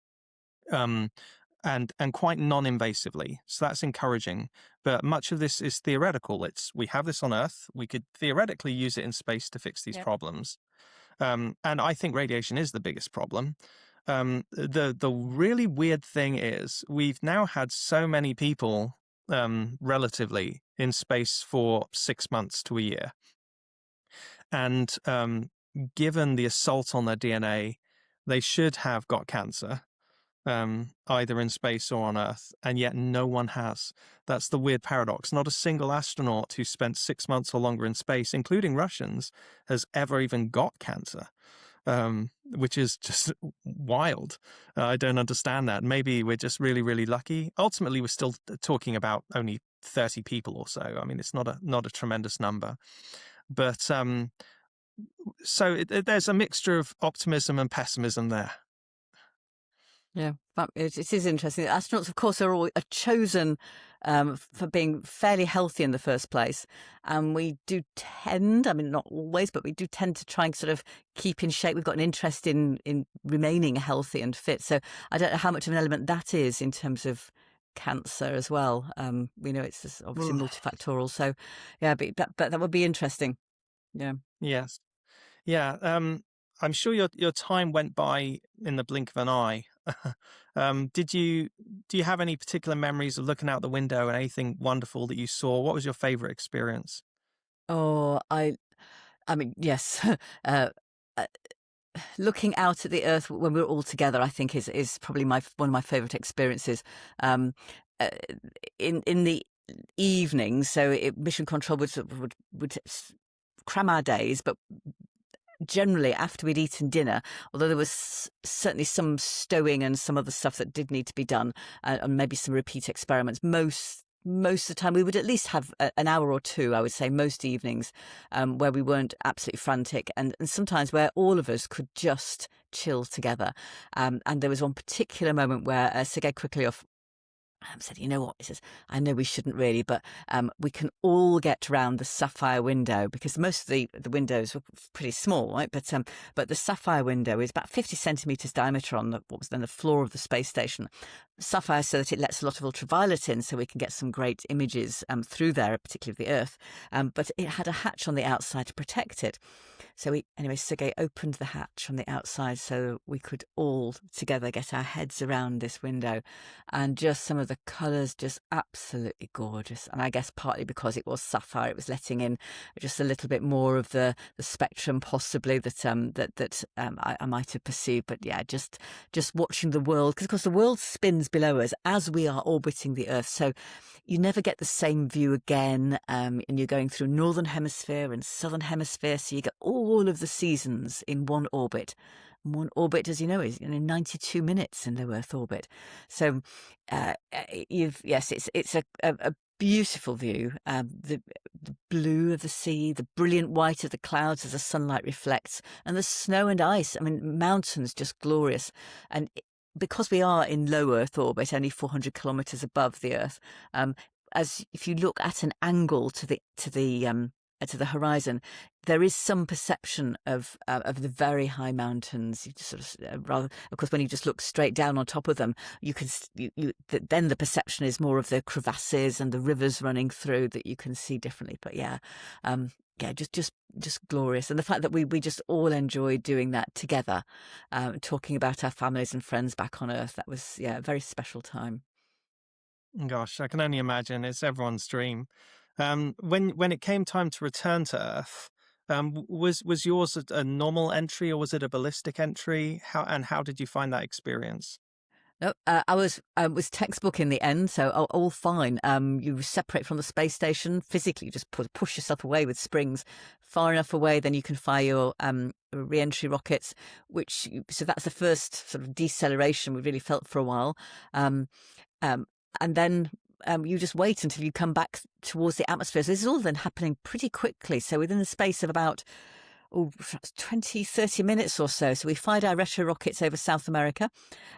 And quite non-invasively. So that's encouraging. But much of this is theoretical. We have this on Earth. We could theoretically use it in space to fix these problems. And I think radiation is the biggest problem. The really weird thing is we've now had so many people relatively in space for 6 months to a year. And given the assault on their DNA, they should have got cancer. either in space or on Earth, and yet no one has. That's the weird paradox. Not a single astronaut who spent 6 months or longer in space, including Russians, has ever even got cancer, which is just wild. I don't understand that. Maybe we're just really, really lucky. Ultimately, we're still talking about only 30 people or so. I mean, it's not a tremendous number, but there's a mixture of optimism and pessimism there. Yeah, but it is interesting. Astronauts, of course, are chosen for being fairly healthy in the first place. And we do tend, I mean, not always, but we do tend to try and sort of keep in shape. We've got an interest in remaining healthy and fit. So I don't know how much of an element that is in terms of cancer as well. We know it's obviously multifactorial. So, yeah, but that would be interesting. Yeah. Yes. Yeah. I'm sure your time went by in the blink of an eye. Do you have any particular memories of looking out the window and anything wonderful that you saw? What was your favorite experience? Oh, I mean, yes. uh, uh, Looking out at the Earth when we're all together, I think is probably one of my favourite experiences. Um, uh, in the evenings, so mission control would cram our days, but generally after we'd eaten dinner, although there was certainly some stowing and some other stuff that did need to be done, and maybe some repeat experiments, most of the time we would at least have an hour or two, I would say, most evenings, where we weren't absolutely frantic, and sometimes where all of us could just chill together. And there was one particular moment where Sergei Kriklev said, you know what, he says, I know we shouldn't really, but we can all get round the sapphire window, because most of the windows were pretty small, right? But the sapphire window is about 50 centimetres diameter on what was then the floor of the space station. Sapphire, so that it lets a lot of ultraviolet in, so we can get some great images through there, particularly of the Earth. But it had a hatch on the outside to protect it. So Sergei opened the hatch on the outside so we could all together get our heads around this window, and just some of the colours just absolutely gorgeous. And I guess partly because it was sapphire, it was letting in just a little bit more of the spectrum possibly that I might have perceived. But yeah, just watching the world, because of course the world spins below us as we are orbiting the Earth, so you never get the same view again, and you're going through northern hemisphere and southern hemisphere, so you get all of the seasons in one orbit. And one orbit, as you know, is 92 minutes in low Earth orbit. So it's a beautiful view. The blue of the sea, the brilliant white of the clouds as the sunlight reflects, and the snow and ice. I mean, mountains just glorious. And because we are in low Earth orbit, only 400 kilometers above the Earth, as if you look at an angle to the horizon, there is some perception of the very high mountains. You just sort of rather, of course, when you just look straight down on top of them, then the perception is more of the crevasses and the rivers running through that you can see differently. But yeah, just glorious, and the fact that we just all enjoyed doing that together, talking about our families and friends back on Earth. That was a very special time. Gosh, I can only imagine. It's everyone's dream. When it came time to return to Earth, was yours a normal entry or was it a ballistic entry? How did you find that experience? No, I was textbook in the end, so all fine. You separate from the space station physically. You just push yourself away with springs far enough away, then you can fire your re-entry rockets. So that's the first sort of deceleration we really felt for a while, and then you just wait until you come back towards the atmosphere. So this is all then happening pretty quickly. So within the space of about 20, 30 minutes or so. So we fired our retro rockets over South America,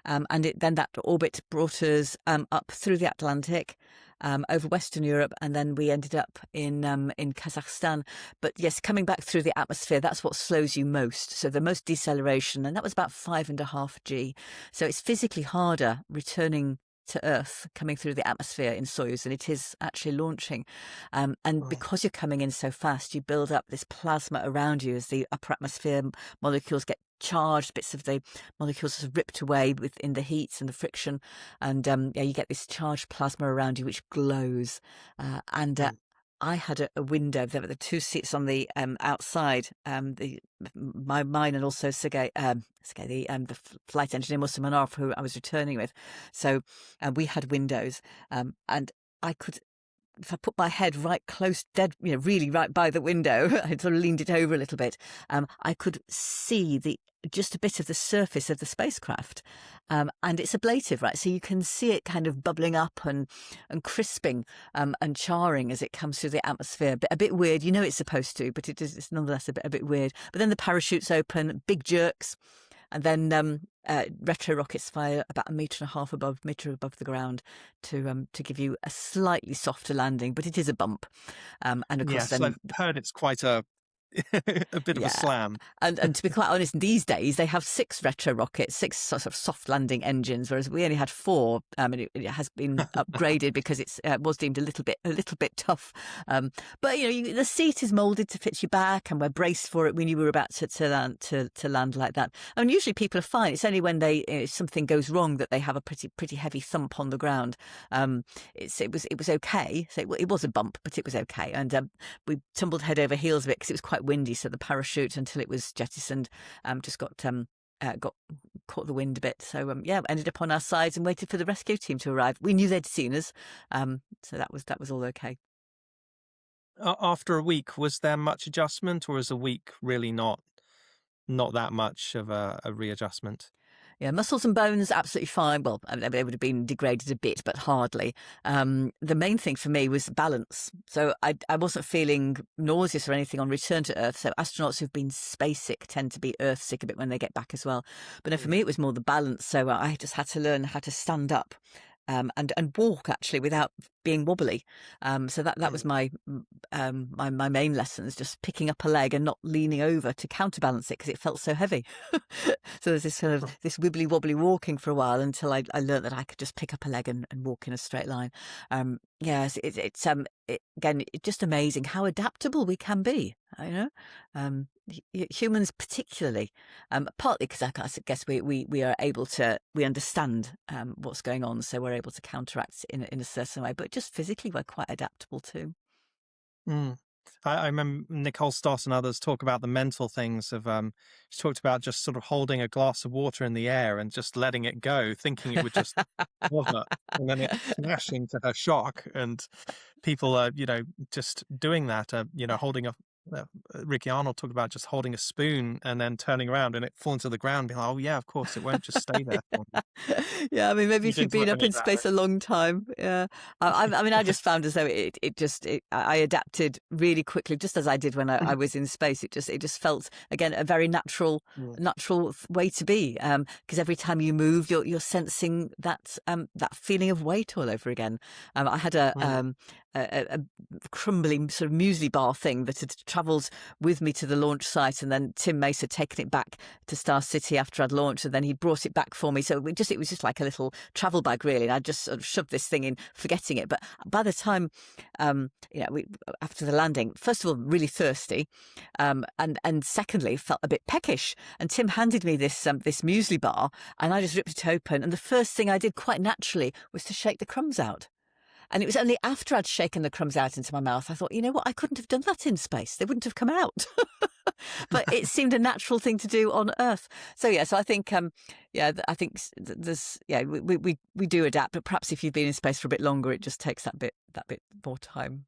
and then that orbit brought us up through the Atlantic, over Western Europe, and then we ended up in Kazakhstan. But yes, coming back through the atmosphere, that's what slows you most. So the most deceleration, and that was about 5.5 G. So it's physically harder returning to Earth coming through the atmosphere in Soyuz than it is actually launching. And because you're coming in so fast, you build up this plasma around you as the upper atmosphere molecules get charged, bits of the molecules are ripped away in the heat and the friction, and you get this charged plasma around you which glows. I had a window. There were the two seats on the outside. Mine and also Sergei, the flight engineer Mustafa Manarov, who I was returning with. So we had windows, and I could, if I put my head right close, really right by the window, I sort of leaned it over a little bit, I could see just a bit of the surface of the spacecraft. And it's ablative, right? So you can see it kind of bubbling up and crisping and charring as it comes through the atmosphere. A bit weird. You know it's supposed to, but it's nonetheless a bit weird. But then the parachutes open, big jerks. And then retro rockets fire about 1.5 metre above the ground to give you a slightly softer landing, but it is a bump. And of course, Yes, I've heard it's quite a a bit of a slam. And to be quite honest, these days they have 6 retro rockets, 6 sort of soft landing engines, whereas we only had 4. And it has been upgraded because it was deemed a little bit tough. But the seat is moulded to fit you back, and we're braced for it when you were about to land like that. And usually people are fine. It's only when if something goes wrong that they have a pretty heavy thump on the ground. It was okay. So it was a bump, but it was okay. And we tumbled head over heels a bit because it was quite windy, so the parachute, until it was jettisoned, just got caught the wind a bit. So ended up on our sides and waited for the rescue team to arrive. We knew they'd seen us, so that was all okay. After a week, was there much adjustment, or is a week really not that much of a readjustment? Yeah, muscles and bones, absolutely fine. Well, they would have been degraded a bit, but hardly. The main thing for me was balance. So I wasn't feeling nauseous or anything on return to Earth. So astronauts who've been space sick tend to be Earth sick a bit when they get back as well. But no, for me, it was more the balance. So I just had to learn how to stand up and walk actually without being wobbly. So that was my main lessons, just picking up a leg and not leaning over to counterbalance it because it felt so heavy. So there's this sort of this wibbly wobbly walking for a while until I learned that I could just pick up a leg and walk in a straight line. Yes, it's just amazing how adaptable we can be. Humans particularly, partly because I guess we are able to, we understand what's going on, so we're able to counteract in a certain way. But just physically, we're quite adaptable too. Mm. I remember Nicole Stott and others talk about the mental things of, she talked about just sort of holding a glass of water in the air and just letting it go, thinking it would just hover, and then it smashing to her shock. And people are, just doing that, holding a, Ricky Arnold talked about just holding a spoon and then turning around and it falling to the ground, being like, oh yeah, of course, it won't just stay there. Yeah, I mean, maybe if you've been up in space a long time. Yeah, I just found as though I adapted really quickly, just as I did when I was in space. It just felt, again, a very natural way to be, because every time you move, you're sensing that feeling of weight all over again. I had a crumbling sort of muesli bar thing that had travelled with me to the launch site, and then Tim Mace had taken it back to Star City after I'd launched, and then he brought it back for me. So it was just like a little travel bag, really. And I just sort of shoved this thing in, forgetting it. But by the time, after the landing, first of all, really thirsty, and secondly, felt a bit peckish. And Tim handed me this muesli bar, and I just ripped it open. And the first thing I did quite naturally was to shake the crumbs out. And it was only after I'd shaken the crumbs out into my mouth, I thought, you know what, I couldn't have done that in space. They wouldn't have come out. But it seemed a natural thing to do on Earth. So I think, I think there's, we do adapt. But perhaps if you've been in space for a bit longer, it just takes that bit more time.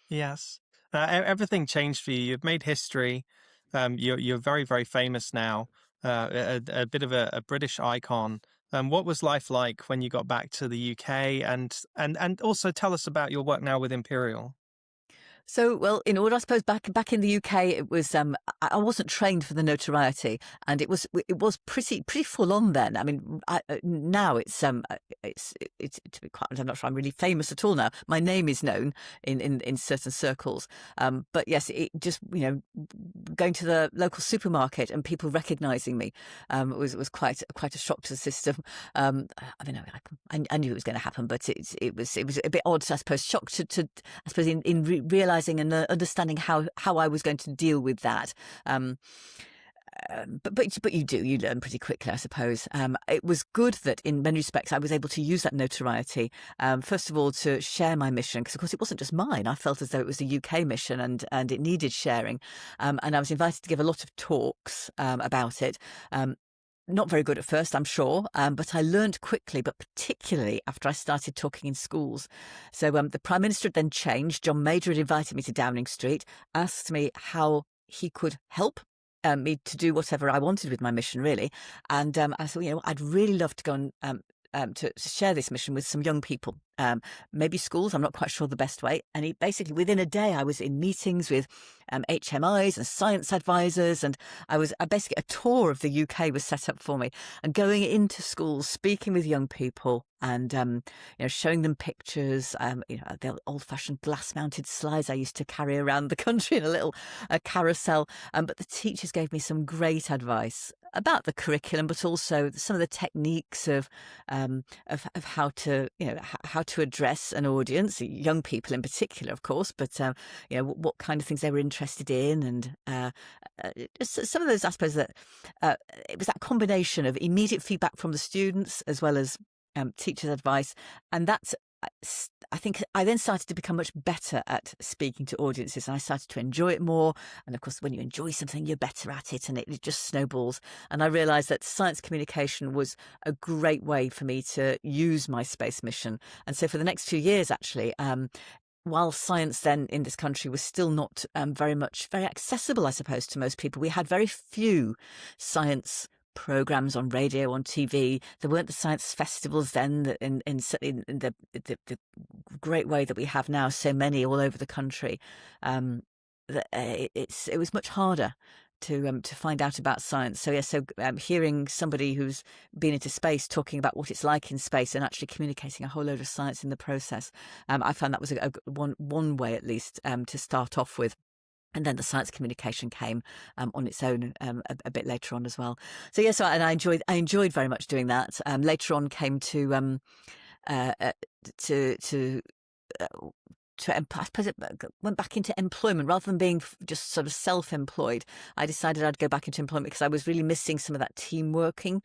Yes. Everything changed for you. You've made history. You're very, very famous now. A bit of a British icon. What was life like when you got back to the UK? And also tell us about your work now with Imperial. So, well, in order, I suppose, back in the UK, it was I wasn't trained for the notoriety, and it was pretty full on then. I mean, now it's to be quite honest, I'm not sure I'm really famous at all now. My name is known in certain circles, but yes, it just going to the local supermarket and people recognising me was quite a shock to the system. I mean, I knew it was going to happen, but it was a bit odd, I suppose, shock to I suppose in realising and understanding how I was going to deal with that. But you learn pretty quickly, I suppose. It was good that in many respects I was able to use that notoriety, first of all, to share my mission, because of course it wasn't just mine. I felt as though it was a UK mission, and it needed sharing. And I was invited to give a lot of talks about it. Not very good at first, I'm sure, but I learned quickly, but particularly after I started talking in schools. So the Prime Minister had then changed. John Major had invited me to Downing Street, asked me how he could help me to do whatever I wanted with my mission, really. And I thought, I'd really love to go and to share this mission with some young people, maybe schools. I'm not quite sure the best way. And basically, within a day, I was in meetings with HMIs and science advisors, and basically a tour of the UK was set up for me, and going into schools, speaking with young people, and showing them pictures. The old-fashioned glass-mounted slides I used to carry around the country in a little carousel. But the teachers gave me some great advice about the curriculum, but also some of the techniques of how to how to address an audience, young people in particular, of course, but what kind of things they were interested in, and some of those aspects that it was that combination of immediate feedback from the students as well as teachers' advice, and that's. I think I then started to become much better at speaking to audiences, and I started to enjoy it more. And of course, when you enjoy something, you're better at it, and it just snowballs. And I realised that science communication was a great way for me to use my space mission. And so for the next few years, actually, while science then in this country was still not very accessible, I suppose, to most people, we had very few science programs on radio, on TV. There weren't the science festivals then that in the great way that we have now, so many all over the country. It was much harder to find out about science. So hearing somebody who's been into space talking about what it's like in space and actually communicating a whole load of science in the process, I found that was one way, at least, to start off with. And then the science communication came on its own a bit later on as well. So and I enjoyed very much doing that. Later on, came to I suppose it went back into employment rather than being just sort of self-employed. I decided I'd go back into employment because I was really missing some of that team working.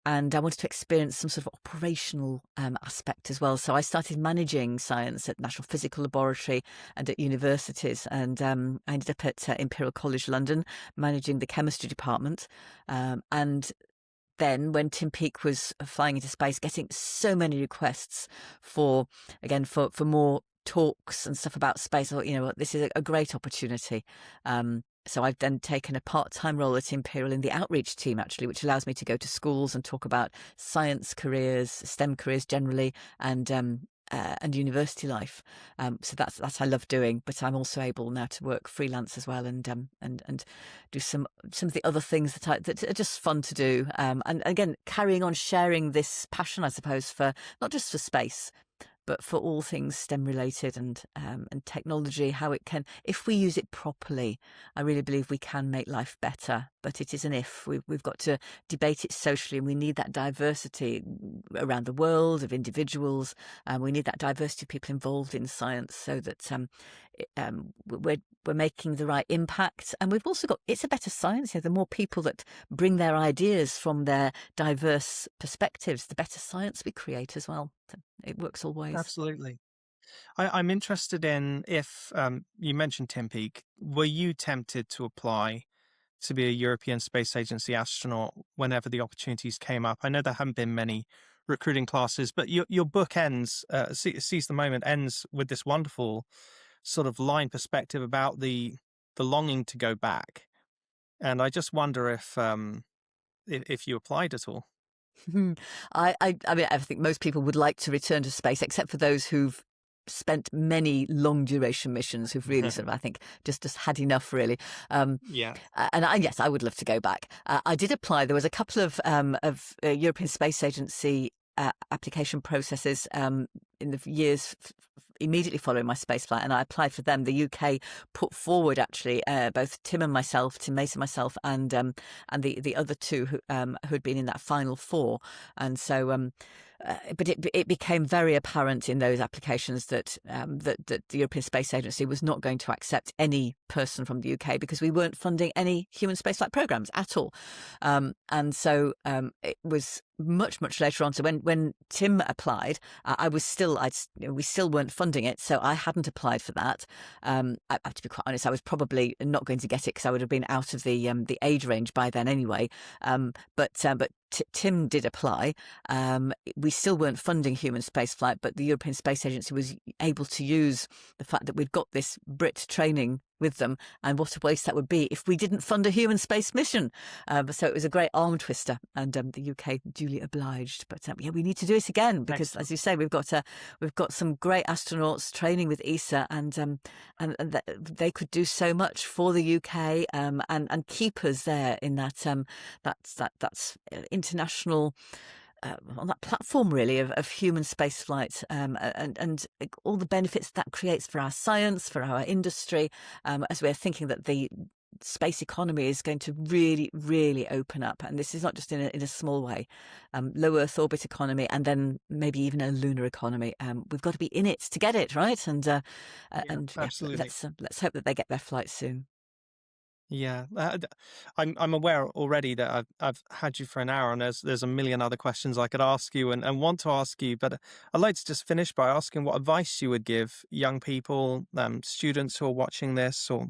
And I wanted to experience some sort of operational aspect as well. So I started managing science at National Physical Laboratory and at universities. And I ended up at Imperial College London, managing the chemistry department. And then when Tim Peake was flying into space, getting so many requests for more talks and stuff about space, I thought, this is a great opportunity. So I've then taken a part-time role at Imperial in the outreach team, actually, which allows me to go to schools and talk about science careers, STEM careers generally, and university life. So that's I love doing. But I'm also able now to work freelance as well, and do some of the other things that are just fun to do. And again, carrying on sharing this passion, I suppose, for not just for space, but for all things STEM related and technology, how it can, if we use it properly, I really believe we can make life better. But it is an if. We've got to debate it socially, and we need that diversity around the world of individuals. We need that diversity of people involved in science, so that we're making the right impact. And we've also got, it's a better science. The more people that bring their ideas from their diverse perspectives, the better science we create as well. So it works all ways. Absolutely. I'm interested in if you mentioned Tim Peake. Were you tempted to apply to be a European Space Agency astronaut whenever the opportunities came up? I know there haven't been many recruiting classes, but your book ends, Seize the Moment, ends with this wonderful sort of line perspective about the longing to go back. And I just wonder if you applied at all. I mean, I think most people would like to return to space, except for those who've spent many long duration missions, who've really sort of, I think, just had enough, really. Yeah. And yes, I would love to go back. I did apply. There was a couple of European Space Agency application processes in the years immediately following my spaceflight, and I applied for them. The UK put forward, actually, both Tim and myself, Tim Mason, myself, and the other two who had been in that final four. And so but it became very apparent in those applications that that the European Space Agency was not going to accept any person from the UK because we weren't funding any human spaceflight programs at all. And so it was much later on. So when Tim applied, we still weren't funding it, so I hadn't applied for that. I have to be quite honest, I was probably not going to get it because I would have been out of the age range by then anyway. But Tim did apply. We still weren't funding human spaceflight, but the European Space Agency was able to use the fact that we'd got this Brit training with them, and what a waste that would be if we didn't fund a human space mission. So it was a great arm twister, and the UK duly obliged. But yeah, we need to do it again because, as you say, we've got some great astronauts training with ESA, and they could do so much for the UK, and keep us there in that's international. On that platform, really, of human spaceflight, and all the benefits that creates for our science, for our industry, as we're thinking that the space economy is going to really open up. And this is not just in a small way. Low Earth orbit economy, and then maybe even a lunar economy. We've got to be in it to get it, right? And absolutely. Let's hope that they get their flight soon. Yeah, I'm aware already that I've had you for an hour, and there's a million other questions I could ask you and want to ask you, but I'd like to just finish by asking what advice you would give young people, students who are watching this, or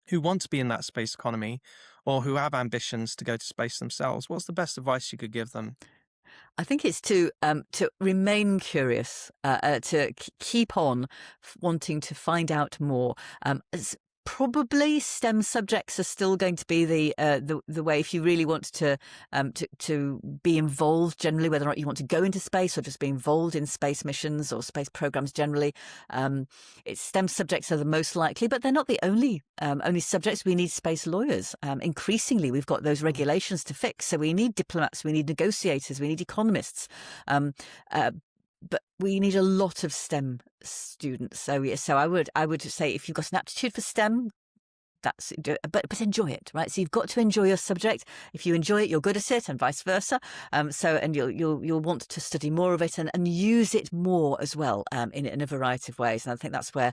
who want to be in that space economy, or who have ambitions to go to space themselves. What's the best advice you could give them? I think it's to remain curious, to keep on wanting to find out more. Probably STEM subjects are still going to be the way if you really want to be involved generally, whether or not you want to go into space or just be involved in space missions or space programs generally. STEM subjects are the most likely, but they're not the only subjects. We need space lawyers. Increasingly, we've got those regulations to fix, so we need diplomats, we need negotiators, we need economists. But we need a lot of STEM students. So I would say if you've got an aptitude for STEM, but enjoy it, right? So you've got to enjoy your subject. If you enjoy it, you're good at it, and vice versa. And you'll want to study more of it and use it more as well, in a variety of ways. And I think that's where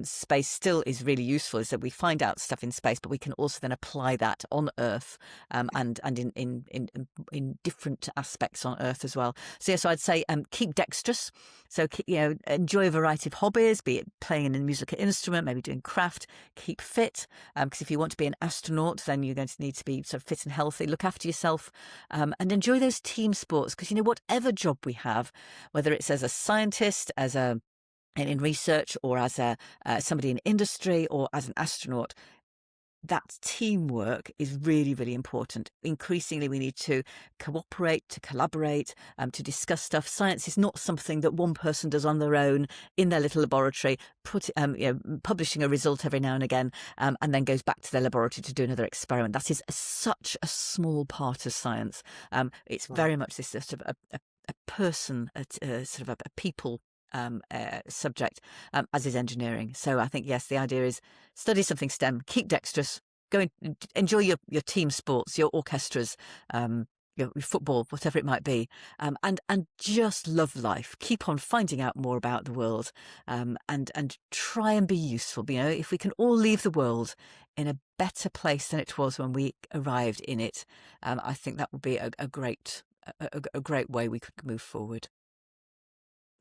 space still is really useful, is that we find out stuff in space, but we can also then apply that on Earth, and in different aspects on Earth as well. So I'd say keep dexterous. So enjoy a variety of hobbies, be it playing a musical instrument, maybe doing craft. Keep fit. Because if you want to be an astronaut, then you're going to need to be sort of fit and healthy. Look after yourself, and enjoy those team sports. Because whatever job we have, whether it's as a scientist, in research, or as somebody in industry, or as an astronaut, that teamwork is really important. Increasingly, we need to cooperate, to collaborate, to discuss stuff. Science is not something that one person does on their own in their little laboratory, publishing a result every now and again, and then goes back to their laboratory to do another experiment. That is such a small part of science. It's very much this sort of a person, sort of a people subject, as is engineering. So I think, yes, the idea is study something STEM, keep dexterous, go and enjoy your team sports, your orchestras, your football, whatever it might be, and just love life. Keep on finding out more about the world, and try and be useful. If we can all leave the world in a better place than it was when we arrived in it, I think that would be a great way we could move forward.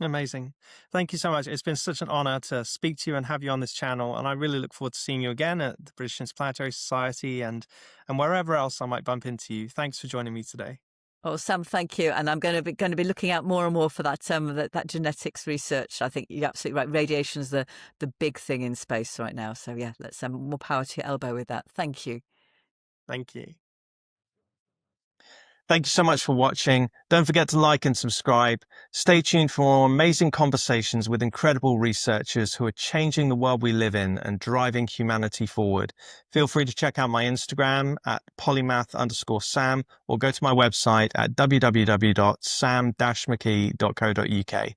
Amazing. Thank you so much. It's been such an honor to speak to you and have you on this channel. And I really look forward to seeing you again at the British Interplanetary Society and wherever else I might bump into you. Thanks for joining me today. Oh, Sam, thank you. And I'm going to be looking out more and more for that that genetics research. I think you're absolutely right. Radiation is the big thing in space right now. So yeah, let's more power to your elbow with that. Thank you. Thank you. Thank you so much for watching. Don't forget to like and subscribe. Stay tuned for more amazing conversations with incredible researchers who are changing the world we live in and driving humanity forward. Feel free to check out my Instagram at polymath_Sam, or go to my website at www.sam-mckee.co.uk.